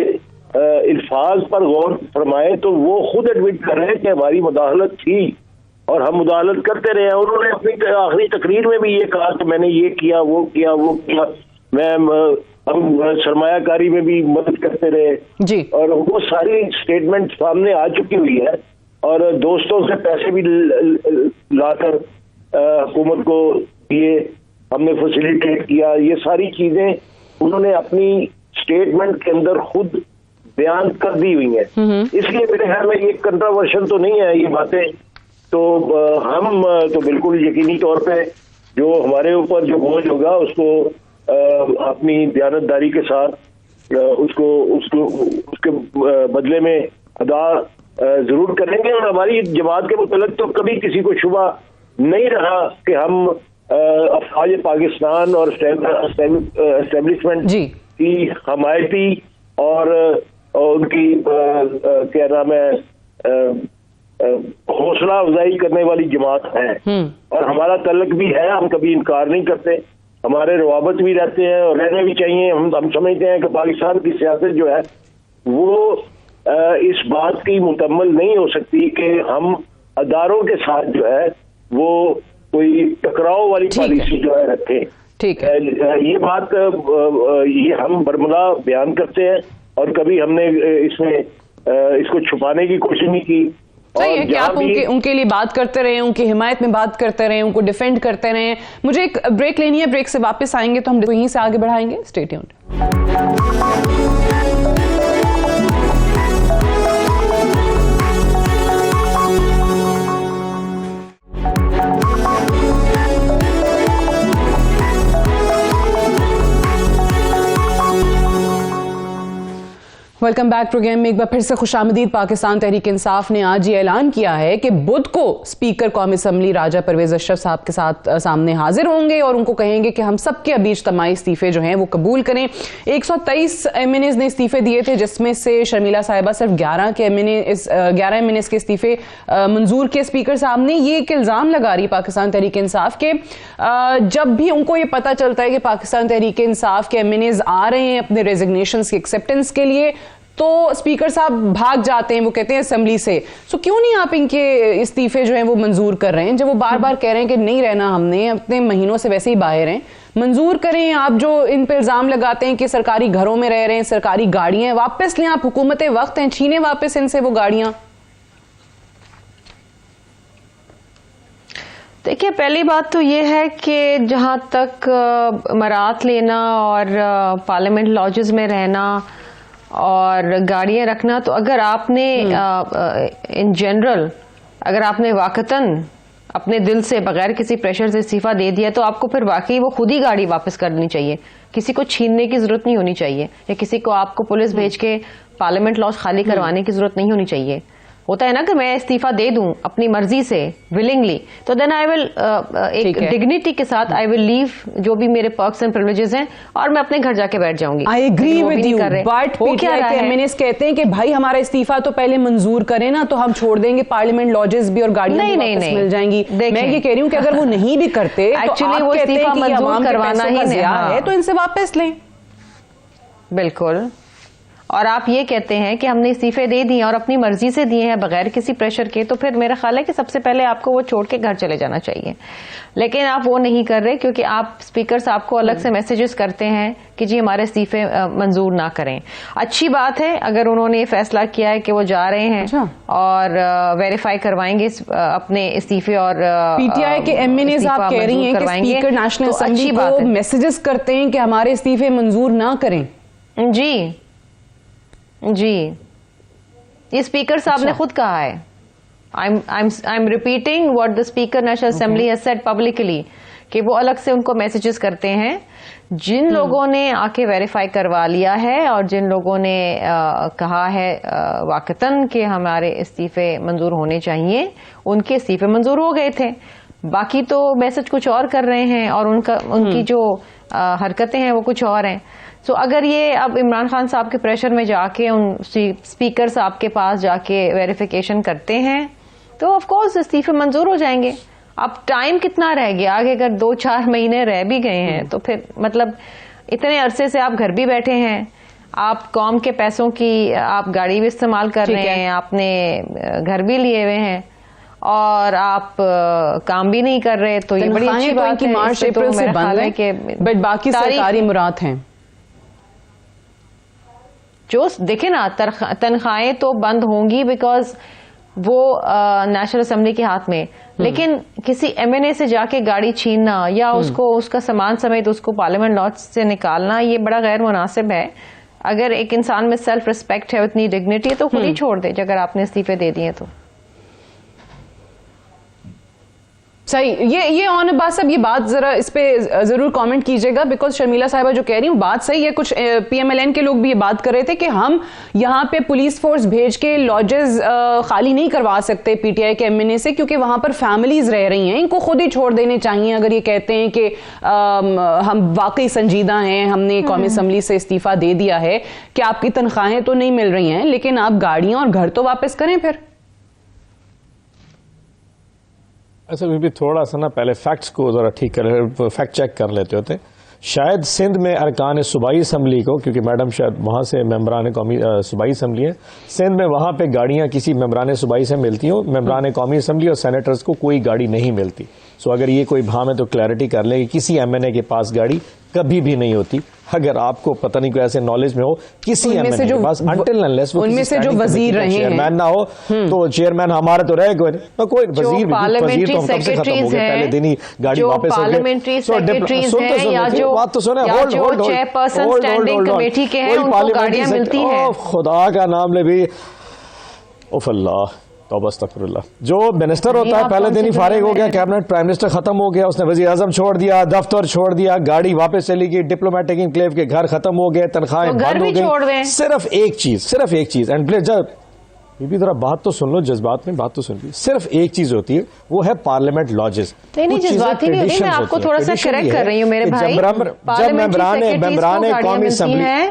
अल्फाज पर गौर फरमाए तो वो खुद एडमिट कर रहे हैं कि हमारी मुदाखलत थी और हम मुदाखलत करते रहे। उन्होंने अपनी आखिरी तकरीर में भी ये कहा कि मैंने ये किया, वो किया, हम सरमायाकारी में भी मदद करते रहे जी। और वो सारी स्टेटमेंट सामने आ चुकी हुई है और दोस्तों से पैसे भी लाकर हुकूमत को दिए, हमने फैसिलिटेट किया। ये सारी चीजें उन्होंने अपनी स्टेटमेंट के अंदर खुद बयान कर दी हुई है। इसलिए मेरे ख्याल में ये कंट्रोवर्शियल तो नहीं है ये बातें। तो हम तो बिल्कुल यकीनी तौर पे जो हमारे ऊपर जो बोझ होगा उसको अपनी दयानतदारी के साथ उसके बदले में अदा जरूर करेंगे। और हमारी जमात के मुतल्लिक़ तो कभी किसी को शुबा नहीं रहा कि हम अफवाज पाकिस्तान और एस्टेब्लिशमेंट की हमायती और उनकी क्या नाम है हौसला अफजाई करने वाली जमात है और हमारा तल्लुक भी है। हम कभी इनकार नहीं करते, हमारे रवाबत भी रहते हैं और रहने भी चाहिए। हम समझते हैं कि पाकिस्तान की सियासत जो है वो इस बात की मुकम्मल नहीं हो सकती कि हम अदारों के साथ जो है वो कोई टकराव वाली पॉलिसी जो है रखें। ठीक है, ये बात ये हम बरमला बयान करते हैं और कभी हमने इसमें इसको छुपाने की कोशिश नहीं की।
सही है कि आप उनके लिए बात करते रहे, उनकी हिमायत में बात करते रहे, उनको डिफेंड करते रहे। मुझे एक ब्रेक लेनी है, ब्रेक से वापस आएंगे तो हम यहीं से आगे बढ़ाएंगे। Stay tuned. Welcome back programme में एक बार फिर से खुशामदीद। पाकिस्तान तहरीक इंसाफ ने आज ये ऐलान किया है कि बुध को स्पीकर कौमी असम्बली राजा परवेज अशरफ साहब के साथ सामने हाजिर होंगे और उनको कहेंगे कि हम सबके अभी इज्तिमाई इस्तीफे जो हैं वो कबूल करें। 123 एमएनएज ने इस्तीफे दिए थे, जिसमें से शर्मिला साहिबा सिर्फ 11 एमएनएज के इस्तीफे मंजूर किए स्पीकर साहब ने। ये एक इल्जाम लगा रही पाकिस्तान तहरीक इंसाफ के जब भी उनको ये पता चलता है कि पाकिस्तान तहरीक इंसाफ के एमएनएज आ रहे हैं अपने रेजिग्नेशन की एक्सेप्टेंस के लिए तो स्पीकर साहब भाग जाते हैं, वो कहते हैं असेंबली से। सो क्यों नहीं आप इनके इस्तीफे जो हैं वो मंजूर कर रहे हैं, जब वो बार बार कह रहे हैं कि नहीं रहना, हमने अपने महीनों से वैसे ही बाहर हैं, मंजूर करें। आप जो इन पर इल्जाम लगाते हैं कि सरकारी घरों में रह रहे हैं, सरकारी गाड़ियां वापस लें, आप हुकूमत वक्त हैं, छीने वापस इनसे वो गाड़ियां।
देखिए, पहली बात तो ये है कि जहां तक मरात लेना और पार्लियामेंट लॉजेस में रहना और गाड़ियां रखना, तो अगर आपने इन जनरल अगर आपने वाकतन अपने दिल से बगैर किसी प्रेशर से इस्तीफा दे दिया तो आपको फिर वाकई वो खुद ही गाड़ी वापस करनी चाहिए। किसी को छीनने की जरूरत नहीं होनी चाहिए या किसी को आपको पुलिस भेज के पार्लियामेंट लॉज खाली करवाने की जरूरत नहीं होनी चाहिए। होता है ना कि मैं इस्तीफा दे दूं अपनी मर्जी से विलिंगली, तो देन आई विल एक डिग्निटी के साथ आई विल लीव जो भी मेरे पर्क्स एंड प्रिविलेजेस हैं और मैं अपने घर जाके बैठ जाऊंगी। I agree with you, but PTI के एमएनएस कहते हैं कि भाई हमारा इस्तीफा तो पहले मंजूर करें ना, तो हम छोड़ देंगे पार्लियामेंट लॉजेस भी और गाड़ियां भी वापस मिल जाएंगी। मैं ये कह रही हूँ कि अगर वो नहीं भी करते एक्चुअली वो इस्तीफा मंजूर करवाना ही है तो इनसे वापस लें। बिल्कुल, और आप ये कहते हैं कि हमने इस्तीफे दे दिए और अपनी मर्जी से दिए हैं बगैर किसी प्रेशर के, तो फिर मेरा ख्याल है कि सबसे पहले आपको वो छोड़ के घर चले जाना चाहिए। लेकिन आप वो नहीं कर रहे क्योंकि आप स्पीकर साहब को अलग से मैसेजेस करते हैं कि जी हमारे इस्तीफे मंजूर ना करें। अच्छी बात है अगर उन्होंने ये फैसला किया है कि वो जा रहे हैं और वेरीफाई करवाएंगे अपने इस्तीफे और
पीटीआई के एमएनए आप कह रही हैं कि स्पीकर नेशनल असेंबली को मैसेजेस करते हैं कि हमारे इस्तीफे मंजूर ना करें।
जी जी, ये स्पीकर साहब ने खुद कहा है। I am repeating what the speaker national assembly has said publicly कि वो अलग से उनको मैसेजेस करते हैं। जिन लोगों ने आके वेरीफाई करवा लिया है और जिन लोगों ने कहा है वाकतन कि हमारे इस्तीफे मंजूर होने चाहिए, उनके इस्तीफे मंजूर हो गए थे। बाकी तो मैसेज कुछ और कर रहे हैं और उनकी जो हरकतें हैं वो कुछ और हैं। तो अगर ये अब इमरान खान साहब के प्रेशर में जाके उन स्पीकर साहब के पास जाके वेरिफिकेशन करते हैं तो ऑफ कोर्स इस्तीफे मंजूर हो जाएंगे। अब टाइम कितना रह गया आगे, अगर 2-4 महीने रह भी गए हैं तो फिर मतलब इतने अरसे से आप घर भी बैठे हैं, आप कौम के पैसों की आप गाड़ी भी इस्तेमाल कर रहे हैं, आपने घर भी लिए हुए हैं और आप काम भी नहीं कर रहे, तो ये बड़ी अच्छी बात है।
मार्च अप्रैल से बंद है कि बट बाकी सरकारी मुराद हैं
जो देखे ना, तनख्वाहें तो बंद होंगी बिकॉज वो नेशनल असेंबली के हाथ में, लेकिन किसी एमएनए से जाके गाड़ी छीनना या उसको उसका सामान समेत उसको पार्लियामेंट लॉज से निकालना, ये बड़ा गैर मुनासिब है। अगर एक इंसान में सेल्फ रिस्पेक्ट है, उतनी डिग्निटी है, तो खुद ही छोड़ दे अगर आपने इस्तीफे दे दिए तो।
सही। ये ऑन अब्बास साहब, ये बात जरा इस पे जरूर कमेंट कीजिएगा बिकॉज शर्मिला साहिबा जो कह रही हूँ बात सही है। कुछ पीएमएलएन के लोग भी ये बात कर रहे थे कि हम यहाँ पे पुलिस फोर्स भेज के लॉजेस खाली नहीं करवा सकते पीटीआई के एमएनए से, क्योंकि वहां पर फैमिलीज रह रही हैं, इनको खुद ही छोड़ देने चाहिए। अगर ये कहते हैं कि हम वाकई संजीदा हैं, हमने कौमी असम्बली से इस्तीफा दे दिया है कि आपकी तनख्वाहें तो नहीं मिल रही हैं लेकिन आप गाड़ियां और घर तो वापस करें फिर।
ऐसा भी थोड़ा सा ना पहले फैक्ट्स को जरा ठीक कर फैक्ट चेक कर लेते होते। शायद सिंध में अरकान सूबाई असम्बली को, क्योंकि मैडम शायद वहाँ से मेम्बरान कौमी सूबाई असम्बली है, सिंध में वहाँ पे गाड़ियाँ किसी मेम्बरान सूबाई से मिलती हो, मेम्बरान कौमी असम्बली और सेनेटर्स को कोई गाड़ी नहीं मिलती। सो अगर ये कोई भाम है तो क्लैरिटी कर ले कि किसी एमएनए के पास गाड़ी कभी भी नहीं होती। अगर आपको पता नहीं कोई ऐसे नॉलेज में हो किसी एमएनए के पास, अनटिल अनलेस वो
उनमें से जो वजीर रहे हैं
चेयरमैन ना हो, तो चेयरमैन हमारा तो रहे कोई तो कोई वजीर
पार्लियामेंट्री
तो सेक्रेटरीज हैं, पहले दिन ही गाड़ी वापस हो गई।
सेक्रेटरीज हैं या जो चेयरपर्सन स्टैंडिंग कमेटी के हैं, उनको गाड़ियां मिलती हैं।
खुदा का नाम ले भी उफ अल्लाह तौबा अस्तगफिरुल्लाह। जो मिनिस्टर होता है पहले दिन ही फारिग हो गया, कैबिनेट प्राइम मिनिस्टर खत्म हो गया, उसने वजीर आजम छोड़ दिया, दफ्तर छोड़ दिया, गाड़ी वापस चली गई, डिप्लोमेटिक एन्क्लेव के घर खत्म हो गए, तनख्वाहें बंद हो गई। सिर्फ एक चीज एंड प्लीज जब भी जरा बात तो सुन लो, जज्बात में बात तो सुन ली। सिर्फ एक चीज होती है, वो है पार्लियामेंट लॉजेस।
नहीं जज्बाती नहीं होती, मैं आपको थोड़ा सा करेक्ट कर रही हूँ मेरे भाई।
जब मेम्बरान कौमी असम्बली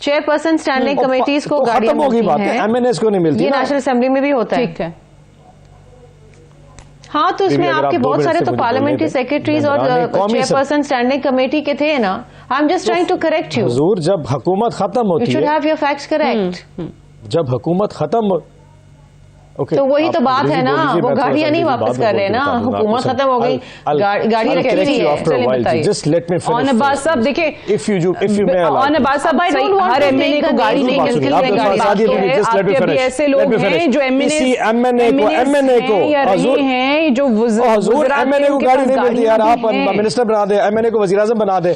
चेयरपर्सन स्टैंडिंग कमेटीज को गाड़ियां मिलती हैं,
एमएनएस को नहीं मिलती।
ये नेशनल असेंबली में भी होता है।
ठीक है,
हाँ, तो इसमें आपके बहुत सारे तो पार्लियामेंट्री सेक्रेटरीज और चेयरपर्सन स्टैंडिंग कमेटी के थे ना। I am just trying to correct you.
हुजूर, जब हुकूमत खत्म होती है,
you should have your facts correct.
जब हुकूमत खत्म
तो वही तो बात है ना, वो गाड़ियां नहीं वापस कर रहे ना, हुकूमत खत्म हो गई, गाड़ी रखी हुई है।
चलिए बताइए।
Just let me finish.
On Abbas साहब देखिए,
if you may
on Abbas साहब, हर एमएनए को गाड़ी नहीं मिलती है, आपके ऐसे लोग हैं जो एमएनए को
हजूर
हैं जो
हजूर एमएनए को गाड़ी नहीं मिलती यार, आप मिनिस्टर बना दे, एमएनए को वजीर आजम बना दे।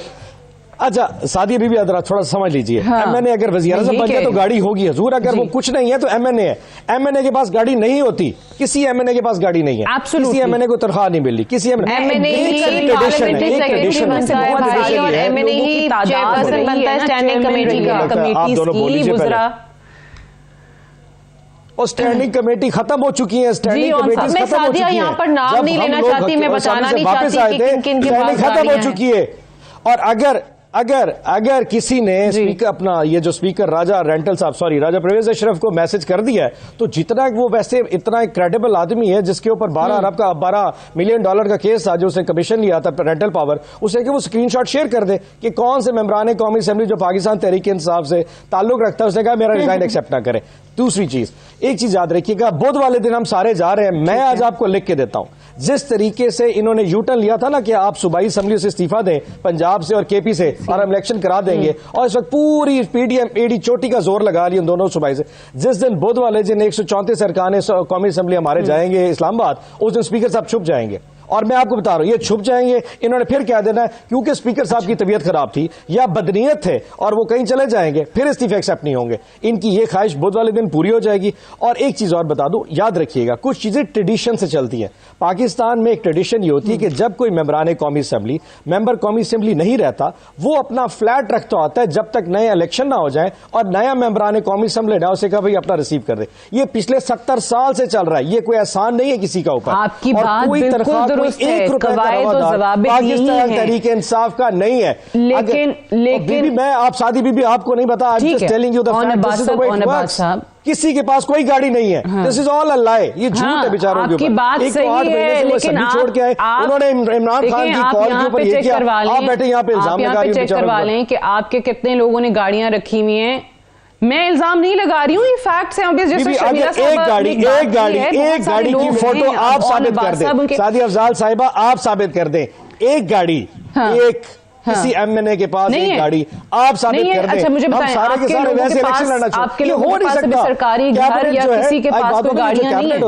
अच्छा सादिया बीबी अदरा थोड़ा समझ लीजिए, एमएनए अगर वज़ीर आज़म बन गया तो गाड़ी होगी। हजूर अगर वो कुछ नहीं है तो एमएनए है, एमएनए के पास गाड़ी नहीं होती, किसी एमएनए के पास गाड़ी नहीं है, किसी एमएनए को तनख्वाह नहीं मिली, किसी
एमएनए
और स्टैंडिंग कमेटी खत्म हो चुकी है, स्टैंडिंग कमेटी खत्म हो चुकी है।
यहाँ पर नाम नहीं लेना चाहती, मैं बताना नहीं चाहती कि किन-किन के पास
खत्म हो चुकी है। और अगर अगर किसी ने स्पीकर अपना ये जो स्पीकर राजा रेंटल साहब राजा परवेज अशरफ को मैसेज कर दिया है, तो जितना वो वैसे इतना एक क्रेडिबल आदमी है जिसके ऊपर 12 मिलियन डॉलर का केस था जो उसने कमीशन लिया था रेंटल पावर, उसे कि वो स्क्रीनशॉट शेयर कर दे कि कौन से मेंबरान कौमी असेंबली जो पाकिस्तान तहरीक इंसाफ से ताल्लुक रखता है, उसने कहा मेरा रिजाइन एक्सेप्ट ना करे। दूसरी चीज, एक चीज याद रखिएगा, बुध वाले दिन हम सारे जा रहे हैं। मैं आज आपको लिख के देता हूं, जिस तरीके से इन्होंने यूटर्न लिया था ना कि आप सूबाई असेंबली से इस्तीफा दें पंजाब से और केपी से और हम इलेक्शन करा देंगे, और इस वक्त पूरी पीडीएम एडी चोटी का जोर लगा लिया दोनों सूबाई से। जिस दिन बुध वाले दिन 134 अरकान कौमी असेंबली हमारे जाएंगे इस्लामाबाद, उस दिन स्पीकर साहब छुप जाएंगे। और मैं आपको बता रहा हूं ये छुप जाएंगे, इन्होंने फिर कह देना है क्योंकि स्पीकर साहब की तबीयत खराब थी या बदनीयत थे और वो कहीं चले जाएंगे, फिर इस्तीफे एक्सेप्ट नहीं होंगे। इनकी ये ख्वाहिश बुध वाले दिन पूरी हो जाएगी। और एक चीज और बता दूं, याद रखिएगा कुछ चीजें ट्रेडिशन से चलती हैं। पाकिस्तान में एक ट्रेडिशन ये होती है कि जब कोई मेंबरान कौमी असेंबली मेंबर कौमी असेंबली नहीं रहता, वो अपना फ्लैट रखता होता है जब तक नए इलेक्शन ना हो जाए और नया मेंबरान कौमी असेंबली ना उसे कहा भाई अपना रिसीव कर दे। ये पिछले 70 साल से चल रहा है, ये कोई एहसान नहीं है किसी का ऊपर।
आपकी बात बिल्कुल दुरुस्त है,
पाकिस्तान तहरीक इंसाफ का नहीं है।
लेकिन
मैं आप सादी बीबी आपको नहीं बता, किसी के पास कोई गाड़ी नहीं है। दिस इज ऑल अ लाई, ये झूठ है बेचारों के ऊपर।
आपकी बात सही है, लेकिन
छोड़ के आए उन्होंने इमरान खान की कॉल के ऊपर ये किया। आप बैठे यहाँ पे इल्जाम लगा रही हैं,
चेक करवा लें कि आपके कितने लोगों ने गाड़ियां रखी हुई हैं। मैं इल्जाम नहीं लगा रही हूँ, ये फैक्ट्स हैं।
एक गाड़ी की फोटो आप साबित कर दें, सादी अफजाल साहिबा आप साबित कर दें, एक गाड़ी एक किसी एमएनए के पास एक गाड़ी आप साबित कर दें।
अच्छा मुझे बताएं, आपके लोगों के पास, आपके लोगों के पास सरकारी घर या किसी के पास कोई गाड़ियां नहीं है,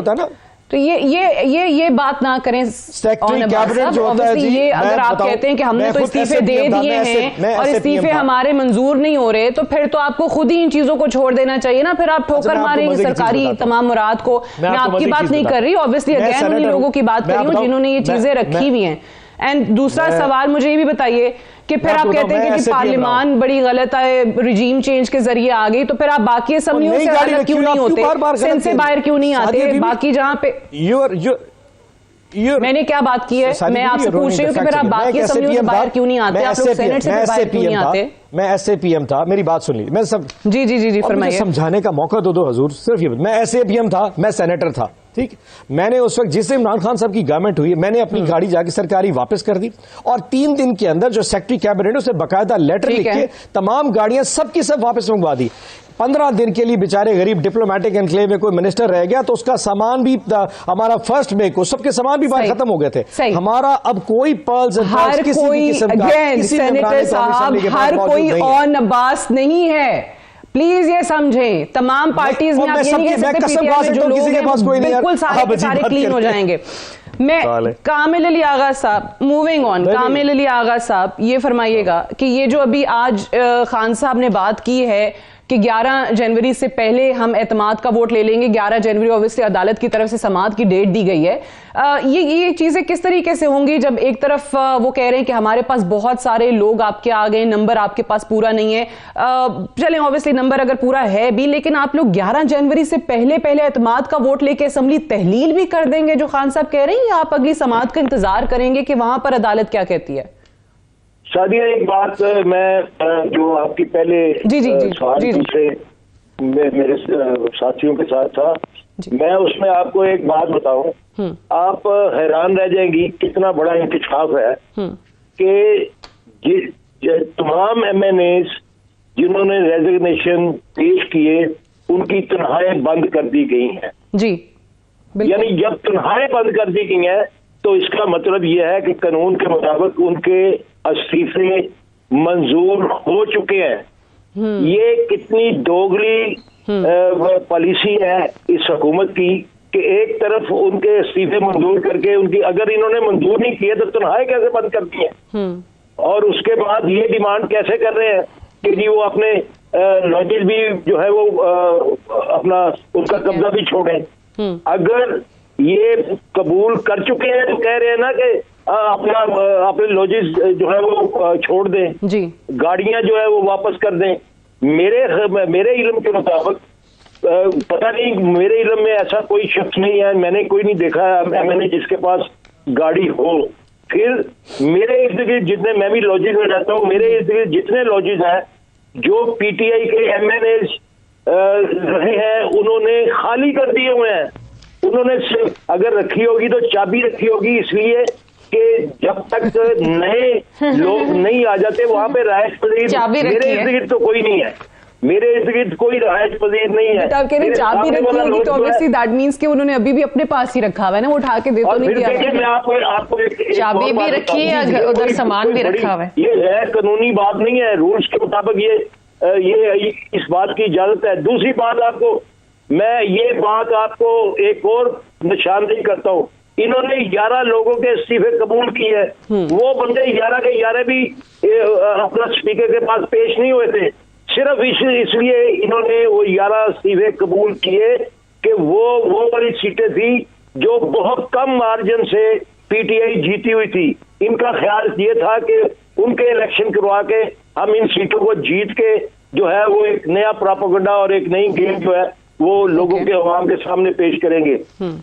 तो ये बात ना करें।
कैबिनेट जो होता है जी,
ये अगर आप कहते हैं कि हमने तो इस्तीफे दे दिए हैं और इस्तीफे हमारे मंजूर नहीं हो रहे, तो फिर तो आपको खुद ही इन चीजों को छोड़ देना चाहिए ना। फिर आप ठोकर मारेंगे सरकारी तमाम मुराद को। मैं आपकी बात नहीं कर रही, ऑब्वियसली अगेन उन्हीं लोगों की बात कर रही हूँ जिन्होंने ये चीजें रखी हुई हैं। एंड दूसरा सवाल मुझे ये भी बताइए कि फिर आप कहते हैं कि पार्लियामान बड़ी गलत है, रिजीम चेंज के जरिए आ गई, तो फिर आप बाकी असम्बलियों से अलग क्यों नहीं होते, सिंध से बाहर क्यों नहीं आते, बाकी जहां पे मैंने क्या बात की है, मैं आपसे पूछ रही हूँ कि फिर आप बाकी असम्बलियों से बाहर क्यों नहीं आते, आप लोग सेनेट से बाहर क्यों नहीं आते।
मैं एसएपीएम था, मेरी बात सुन ली, मैं सब
जी फरमाइए,
समझाने का मौका दो हजूर। सिर्फ ये मैं एसएपीएम था, मैं सेनेटर था, ठीक। मैंने उस वक्त जिससे इमरान खान साहब की गवर्नमेंट हुई, मैंने अपनी गाड़ी जाके सरकारी वापस कर दी और 3 दिन के अंदर जो सेक्रेटरी कैबिनेट उसे बकायदा लेटर लिख के तमाम गाड़ियां सबकी सब वापस मंगवा दी। 15 दिन के लिए बेचारे गरीब डिप्लोमेटिक एनक्लेव में कोई मिनिस्टर रह गया तो उसका सामान भी, हमारा फर्स्ट मे को सबके सामान भी बाहर खत्म हो गए थे। हमारा अब कोई पर्ल्स
हर कोई ऑन अब्बास नहीं है, प्लीज ये समझें। तमाम पार्टीज में आप ये नहीं कह सकते पीटीआई में जो लोग हैं बिल्कुल सारे क्लीन हो जाएंगे। मैं कामिल अली आगा साहब, मूविंग ऑन, कामिल अली आगा साहब ये फरमाइएगा कि ये जो अभी आज खान साहब ने बात की है कि 11 जनवरी से पहले हम एतमाद का वोट ले लेंगे, 11 जनवरी ऑब्वियसली अदालत की तरफ से समाअत की डेट दी गई है, ये चीजें किस तरीके से होंगी जब एक तरफ वो कह रहे हैं कि हमारे पास बहुत सारे लोग आपके आ गए, नंबर आपके पास पूरा नहीं है। चलें ऑब्वियसली नंबर अगर पूरा है भी, लेकिन आप लोग 11 जनवरी से पहले एतमाद का वोट लेके असेंबली तहलील भी कर देंगे जो खान साहब कह रहे हैं, या आप अगली समाअत का इंतजार करेंगे कि वहां पर अदालत क्या कहती है।
सादिया एक बात मैं जो आपकी पहले सवाल पूछे मेरे साथियों के साथ था, मैं उसमें आपको एक बात बताऊं, आप हैरान रह जाएंगी कितना बड़ा इंतखाब है कि तमाम एमएनएस जिन्होंने रेजिग्नेशन पेश किए उनकी तनख्वाहें बंद कर दी गई हैं।
जी
यानी जब तनख्वाहें बंद कर दी गई हैं तो इसका मतलब यह है कि कानून के मुताबिक उनके इस्तीफे मंजूर हो चुके हैं। ये कितनी दोगली पॉलिसी है इस हुकूमत की कि एक तरफ उनके इस्तीफे मंजूर करके उनकी, अगर इन्होंने मंजूर नहीं किए तो तनख्वाहें कैसे बंद करती हैं, और उसके बाद ये डिमांड कैसे कर रहे हैं कि जी वो अपने लॉजेस भी जो है वो अपना उनका कब्जा भी छोड़ें। अगर ये कबूल कर चुके हैं तो कह रहे हैं ना कि अपने लॉजेस जो है वो छोड़ दें
जी, गाड़ियां
जो है वो वापस कर दें। मेरे इल्म के मुताबिक पता नहीं, मेरे इल्म में ऐसा कोई शख्स नहीं है, मैंने कोई नहीं देखा एमएनए जिसके पास गाड़ी हो फिर मेरे इर्द गिर्द जितने, मैं भी लॉजिक में रहता हूँ, मेरे इर्द गिर्द जितने लॉजिक हैं जो पीटीआई के एमएनए रहे हैं उन्होंने खाली कर दिए हुए हैं। उन्होंने अगर रखी होगी तो चाबी रखी होगी इसलिए कि जब तक नए लोग नहीं आ जाते वहां पे राहत पजीर, मेरे इर्द गिर्द तो कोई नहीं है, मेरे इर्द गिर्द कोई राहत पजीर नहीं है।
आप कह रहे हैं चाबी रखी होगी तो ऑब्वियसली दैट मींस कि उन्होंने अभी भी अपने पास ही रखा हुआ है ना, वो उठा के दे तो नहीं दिया।
मैं आपको
चाबी भी रखी है, उधर सामान भी रखा हुआ है।
ये गैर कानूनी बात नहीं है, रूल्स के मुताबिक ये इस बात की इजाजत है। दूसरी बात मैं ये बात आपको एक और निशानदेही करता हूँ, इन्होंने 11 लोगों के इस्तीफे कबूल किए हैं। वो बंदे 11 के 11 भी अपना स्पीकर के पास पेश नहीं हुए थे, सिर्फ इसलिए इन्होंने वो 11 इस्तीफे कबूल किए कि वो वाली सीटें थी जो बहुत कम मार्जिन से पीटीआई जीती हुई थी। इनका ख्याल ये था कि उनके इलेक्शन करवा के हम इन सीटों को जीत के जो है वो एक नया प्रोपेगेंडा और एक नई गेम जो है वो लोगों के अवाम के सामने पेश करेंगे।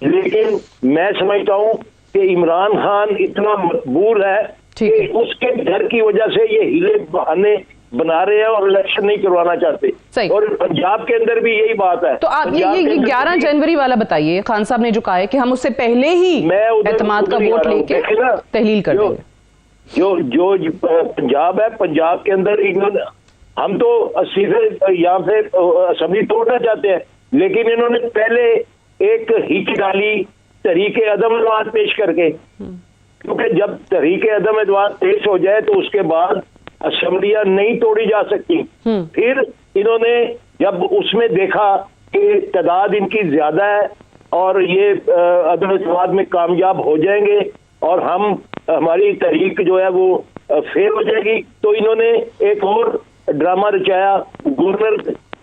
लेकिन मैं समझता हूँ कि इमरान खान इतना मजबूर है कि उसके डर की वजह से ये हीले बहाने बना रहे हैं और इलेक्शन नहीं करवाना चाहते। और पंजाब के अंदर भी यही बात है।
तो आप ये 11 जनवरी वाला बताइए, खान साहब ने जो कहा है कि हम उससे पहले ही एतमाद का वोट लेके तहलील कर देंगे।
जो पंजाब है, पंजाब के अंदर इन्होंने, हम तो सीधे यहाँ से असेंबली तोड़ना चाहते हैं, लेकिन इन्होंने पहले एक हिच डाली तहरीके अदम अदवात पेश करके, क्योंकि जब तहरीके अदम अदवात पेश हो जाए तो उसके बाद असेंबलियां नहीं तोड़ी जा सकती। फिर इन्होंने जब उसमें देखा कि तादाद इनकी ज्यादा है और ये अदम अदवात में कामयाब हो जाएंगे और हमारी तहरीक जो है वो फेल हो जाएगी, तो इन्होंने एक और ड्रामा रचाया, गवर्नर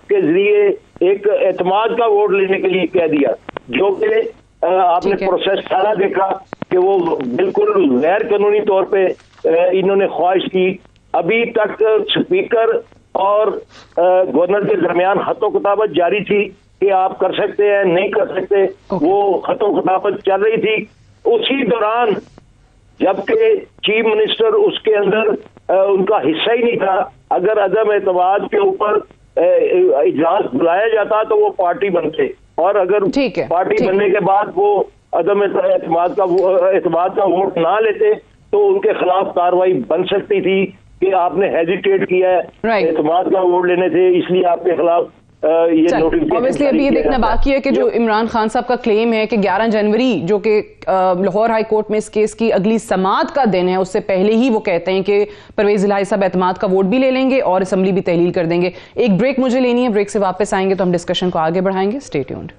के जरिए एक एतमाद का वोट लेने के लिए कह दिया, जो कि आपने प्रोसेस सारा देखा कि वो बिल्कुल गैर कानूनी तौर पे इन्होंने ख्वाहिश की। अभी तक स्पीकर और गवर्नर के दरमियान खतो किताबत जारी थी कि आप कर सकते हैं नहीं कर सकते, वो खतो किताबत चल रही थी। उसी दौरान जबकि चीफ मिनिस्टर उसके अंदर उनका हिस्सा ही नहीं था, अगर अदम एतमाद के ऊपर इजलास बुलाया जाता तो वो पार्टी बनते, और अगर पार्टी बनने के बाद वो अदम एतमाद का वोट ना लेते तो उनके खिलाफ कार्रवाई बन सकती थी कि आपने हेजिटेट किया है एतमाद का वोट लेने से, इसलिए आपके खिलाफ ये नोटिफिकेशन।
ऑब्वियसली अभी ये देखना बाकी है कि जो इमरान खान साहब का क्लेम है कि 11 जनवरी जो कि लाहौर हाई कोर्ट में इस केस की अगली समाअत का दिन है, उससे पहले ही वो कहते हैं कि परवेज इलाही साहब एतमाद का वोट भी ले लेंगे और असेंबली भी तहलील कर देंगे। एक ब्रेक मुझे लेनी है, ब्रेक से वापस आएंगे तो हम डिस्कशन को आगे बढ़ाएंगे। Stay tuned.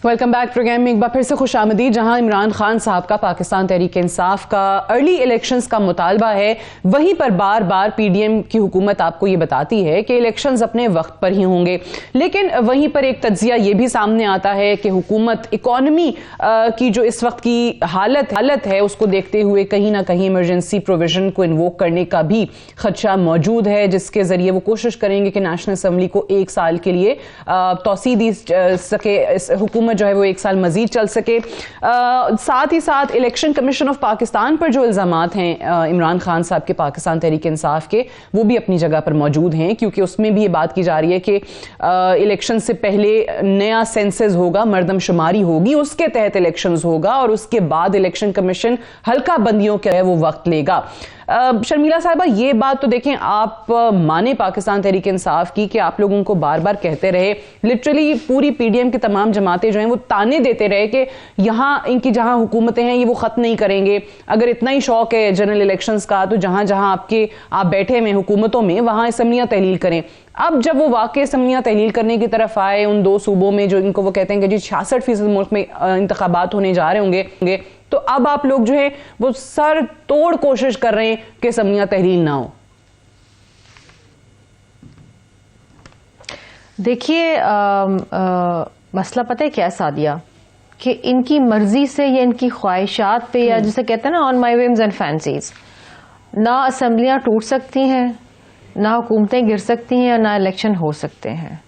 Welcome back programme में एक बार फिर से खुश आमदीद। जहां इमरान खान साहब का पाकिस्तान तहरीक इंसाफ का अर्ली इलेक्शंस का मुतालबा है, वहीं पर बार बार पीडीएम की हुकूमत आपको ये बताती है कि इलेक्शंस अपने वक्त पर ही होंगे, लेकिन वहीं पर एक तज्जिया ये भी सामने आता है कि हुकूमत इकॉनमी की जो इस वक्त की हालत है उसको देखते हुए कहीं ना कहीं इमरजेंसी प्रोविजन को इन्वोक करने का भी खदशा मौजूद है, जिसके जरिए वो कोशिश करेंगे कि नेशनल असेंबली को 1 साल के लिए तौसीह दी सके, हुकूमत जो है वो 1 साल मजीद चल सके। साथ ही साथ इलेक्शन कमीशन ऑफ पाकिस्तान पर जो इल्जामात हैं इमरान खान साहब के पाकिस्तान तहरीक इंसाफ के, वो भी अपनी जगह पर मौजूद हैं, क्योंकि उसमें भी ये बात की जा रही है कि इलेक्शन से पहले नया सेंसस होगा, मर्दमशुमारी होगी, उसके तहत इलेक्शंस होगा और उसके बाद इलेक्शन कमीशन हल्का बंदियों के वो वक्त लेगा। शर्मिला साहिबा, ये बात तो देखें, आप माने पाकिस्तान तहरीक इंसाफ की कि आप लोगों को बार बार कहते रहे, लिटरली पूरी पीडीएम की तमाम जमातें जो हैं वो ताने देते रहे कि यहाँ इनकी जहां हुकूमतें हैं ये वो खत्म नहीं करेंगे। अगर इतना ही शौक है जनरल इलेक्शंस का तो जहां जहां आप बैठे हुए हुकूमतों में वहां असम्बलियां तहलील करें। अब जब वो वाकई असम्बलियां तहलील करने की तरफ आए उन 2 सूबों में जो इनको वो कहते हैं कि जी 66% मुल्क में इंतखाबात होने जा रहे होंगे, तो अब आप लोग जो है वो सर तोड़ कोशिश कर रहे हैं कि असम्बलियां तहलील ना हो।
देखिए मसला पता है क्या सादिया, कि इनकी मर्जी से या इनकी ख्वाहिशात पे या जिसे कहते हैं ना on my whims and fancies, ना असम्बलियाँ टूट सकती हैं, ना हुकूमतें गिर सकती हैं, ना इलेक्शन हो सकते हैं।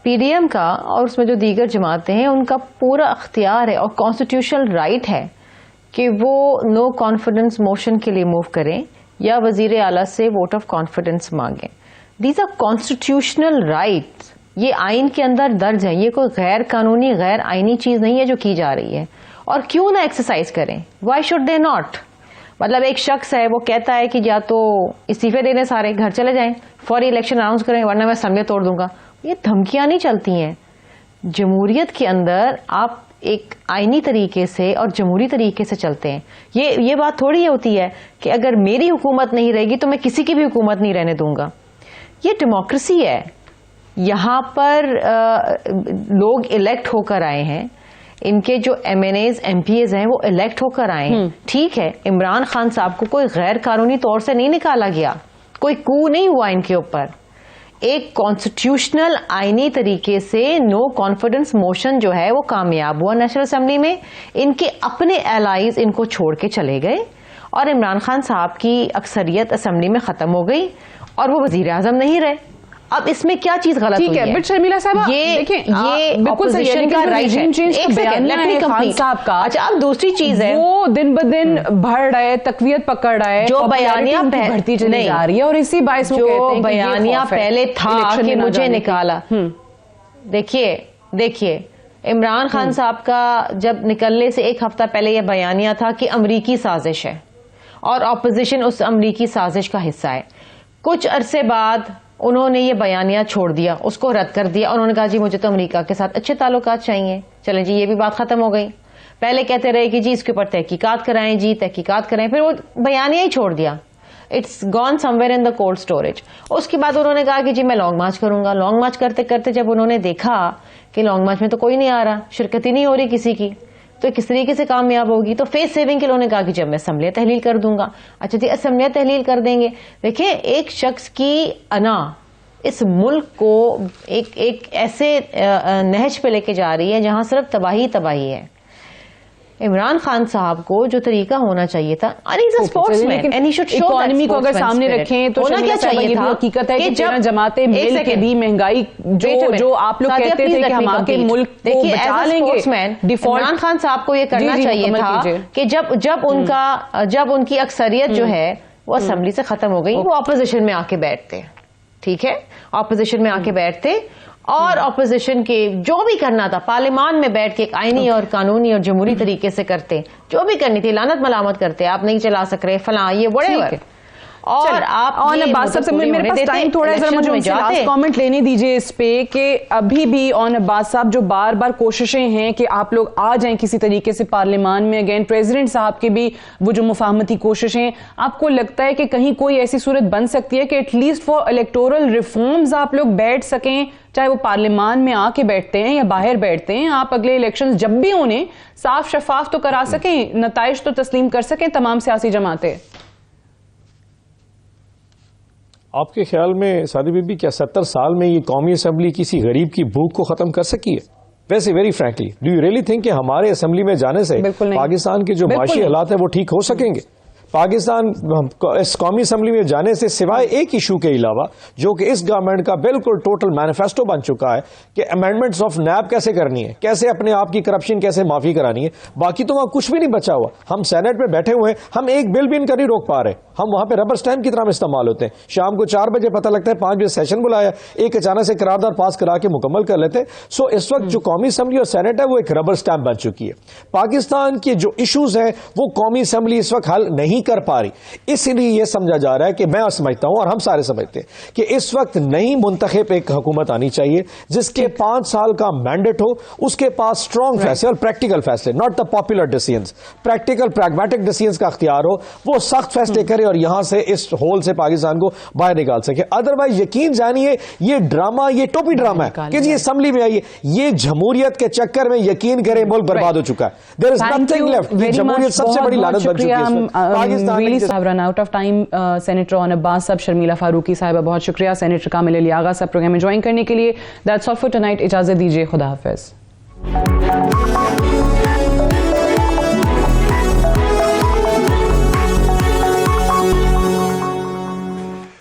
पीडीएम का और उसमें जो दीगर जमातें हैं उनका पूरा अख्तियार है और कॉन्स्टिट्यूशनल राइट है कि वो नो कॉन्फिडेंस मोशन के लिए मूव करें या वजीर आला से वोट ऑफ कॉन्फिडेंस मांगें। दीज आर कॉन्स्टिट्यूशनल राइट्स, ये आइन के अंदर दर्ज है, ये कोई गैर कानूनी गैर आइनी चीज नहीं है जो की जा रही है। और क्यों ना एक्सरसाइज करें, वाई शुड दे नॉट। मतलब एक शख्स है वो कहता है कि या तो इस्तीफे देने सारे घर चले जाएं, फौरी इलेक्शन अनाउंस करें वरना मैं असम्बली तोड़ दूंगा। ये धमकियां नहीं चलती हैं। जमहूरियत के अंदर आप एक आईनी तरीके से और जमहूरी तरीके से चलते हैं। ये बात थोड़ी होती है कि अगर मेरी हुकूमत नहीं रहेगी तो मैं किसी की भी हुकूमत नहीं रहने दूंगा। ये डेमोक्रेसी है। यहाँ पर लोग इलेक्ट होकर आए हैं, इनके जो MNAs MPAs हैं वो इलेक्ट होकर आए हैं। ठीक है, इमरान खान साहब को कोई गैर कानूनी तौर से नहीं निकाला गया, कोई कू नहीं हुआ इनके ऊपर। एक कॉन्स्टिट्यूशनल आईनी तरीके से नो कॉन्फिडेंस मोशन जो है वो कामयाब हुआ नेशनल असेंबली में। इनके अपने एलाइज इनको छोड़ के चले गए और इमरान खान साहब की अक्सरियत असेंबली में खत्म हो गई और वो वजीर आजम नहीं रहे। अब इसमें क्या चीज गलत हुई है?
बट शर्मिला साहब
ये
बिल्कुल सही है,
का राइट है।
एक सेकंड, खान साहब का।
अच्छा, अब दूसरी चीज है,
वो दिन ब दिन बढ़ रहा है, तकवियत पकड़ रहा है,
जो बयानिया
बढ़ती चली जा रही है और इसी बायस वो
जो
कहते हैं
बयानिया पहले था कि मुझे निकाला। देखिए इमरान खान साहब का जब निकलने से एक हफ्ता पहले यह बयानिया था कि अमरीकी साजिश है और ऑपोजिशन उस अमरीकी साजिश का हिस्सा है। कुछ अरसे बाद उन्होंने ये बयानिया छोड़ दिया, उसको रद्द कर दिया। उन्होंने कहा जी मुझे तो अमेरिका के साथ अच्छे ताल्लुकात चाहिए। चलें जी, ये भी बात खत्म हो गई। पहले कहते रहे कि जी इसके ऊपर तहकीकात कराएं, जी तहकीकात कराएं, फिर वो बयानिया ही छोड़ दिया। It's gone somewhere in the cold storage. उसके बाद उन्होंने कहा कि जी मैं लॉन्ग मार्च करूंगा। लॉन्ग मार्च करते करते जब उन्होंने देखा कि लॉन्ग मार्च में तो कोई नहीं आ रहा, शिरकत ही नहीं हो रही किसी की, तो किस तरीके से कामयाब होगी, तो फेस सेविंग के लिए उन्होंने कहा कि जब मैं असम्बलियां तहलील कर दूंगा। अच्छा जी, असम्बलियां तहलील कर देंगे। देखिए, एक शख्स की अना इस मुल्क को एक ऐसे नहज पे लेके जा रही है जहां सिर्फ तबाही है। इमरान खान साहब को जो तरीका होना चाहिए था,
इकोनॉमी को अगर सामने रखें तो
होना क्या चाहिए था?
हकीकत है कि जब जमाते मिल के भी महंगाई जो आप लोग कहते थे कि हम आके मुल्क को बचा लेंगे,
इमरान खान साहब को ये करना चाहिए था कि जब उनकी अक्सरियत जो है वो असेंबली से खत्म हो गई, वो ऑपोजिशन में आके बैठते। ठीक है, ऑपोजिशन में आके बैठते और ऑपोजिशन के जो भी करना था पार्लियामान में बैठ के एक आईनी और कानूनी और जमहूरी तरीके से करते, जो भी करनी थी, लानत मलामत करते, आप नहीं चला सक रहे फलां ये बड़े। और आप
अब्बास साहब, मेरे पास टाइम थोड़ा है, जरा मुझे उनसे लास्ट कमेंट लेने दीजिए इस पे कि अभी भी अब्बास साहब जो बार बार कोशिशें हैं कि आप लोग आ जाएं किसी तरीके से पार्लियामान में, अगेन प्रेसिडेंट साहब की भी वो जो मुफाहमती कोशिशें, आपको लगता है कि कहीं कोई ऐसी सूरत बन सकती है कि एटलीस्ट फॉर इलेक्टोरल रिफॉर्म्स आप लोग बैठ सकें, चाहे वो पार्लियामान में आके बैठते हैं या बाहर बैठते हैं, आप अगले इलेक्शन जब भी उन्हें साफ शफाफ तो करा सकें, नताइज तो तस्लीम कर सकें तमाम सियासी जमातें?
आपके ख्याल में सादी बीबी क्या 70 साल में ये कौमी असम्बली किसी गरीब की भूख को खत्म कर सकी है? वैसे very frankly, do you really think कि हमारे असम्बली में जाने से पाकिस्तान के जो माशी हालात है वो ठीक हो सकेंगे? पाकिस्तान इस कौमी असम्बली में जाने से सिवाय एक इशू के अलावा, जो कि इस गवर्नमेंट का बिल्कुल टोटल मैनिफेस्टो बन चुका है कि अमेंडमेंट्स ऑफ नैब कैसे करनी है, कैसे अपने आप की करप्शन कैसे माफी करानी है, बाकी तो वहां कुछ भी नहीं बचा हुआ। हम सेनेट में बैठे हुए हैं, हम एक बिल भी इनका नहीं रोक पा रहे, हम वहां पे रबर स्टैम्प की तरह इस्तेमाल होते हैं। शाम को 4 बजे पता लगता है 5 बजे सेशन बुलाया, एक अचानक से करारदाद पास करा के मुकम्मल कर लेते। सो इस वक्त जो कौमी असम्बली और सेनेट है वो एक रबर स्टैम्प बन चुकी है। पाकिस्तान के जो इशूज हैं वो कौमी असम्बली इस वक्त हल नहीं कर पा रही, इसलिए यह समझा जा रहा है कि मैं समझता हूं और हम सारे समझते हैं कि इस वक्त नई मुंतखब एक हुकूमत आनी चाहिए जिसके 5 साल का मैंडेट हो, उसके पास स्ट्रॉन्ग फैसले और प्रैक्टिकल फैसले, not the popular decisions, practical pragmatic decisions का अख्तियार हो, वो सख्त फैसले करे और यहां से इस होल से पाकिस्तान को बाहर निकाल सके। अदरवाइज यकीन जानिए ये ड्रामा, ये टोपी ड्रामा है कि जी असम्बली में आइए, ये जमहूरियत के चक्कर में यकीन करें मुल्क बर्बाद हो चुका है। There is nothing left. जमहूरियत सबसे बड़ी लानत बन चुकी है Pakistan.
Run out of time. Senator Aun Abbas sahab, Sharmila Farooqui साहिबा बहुत शुक्रिया, सेनेटर कामिल अली आगा साहब प्रोग्राम में ज्वाइन करने के लिए। That's all for tonight. इजाजत दीजिए, खुदा हाफिज। हैं।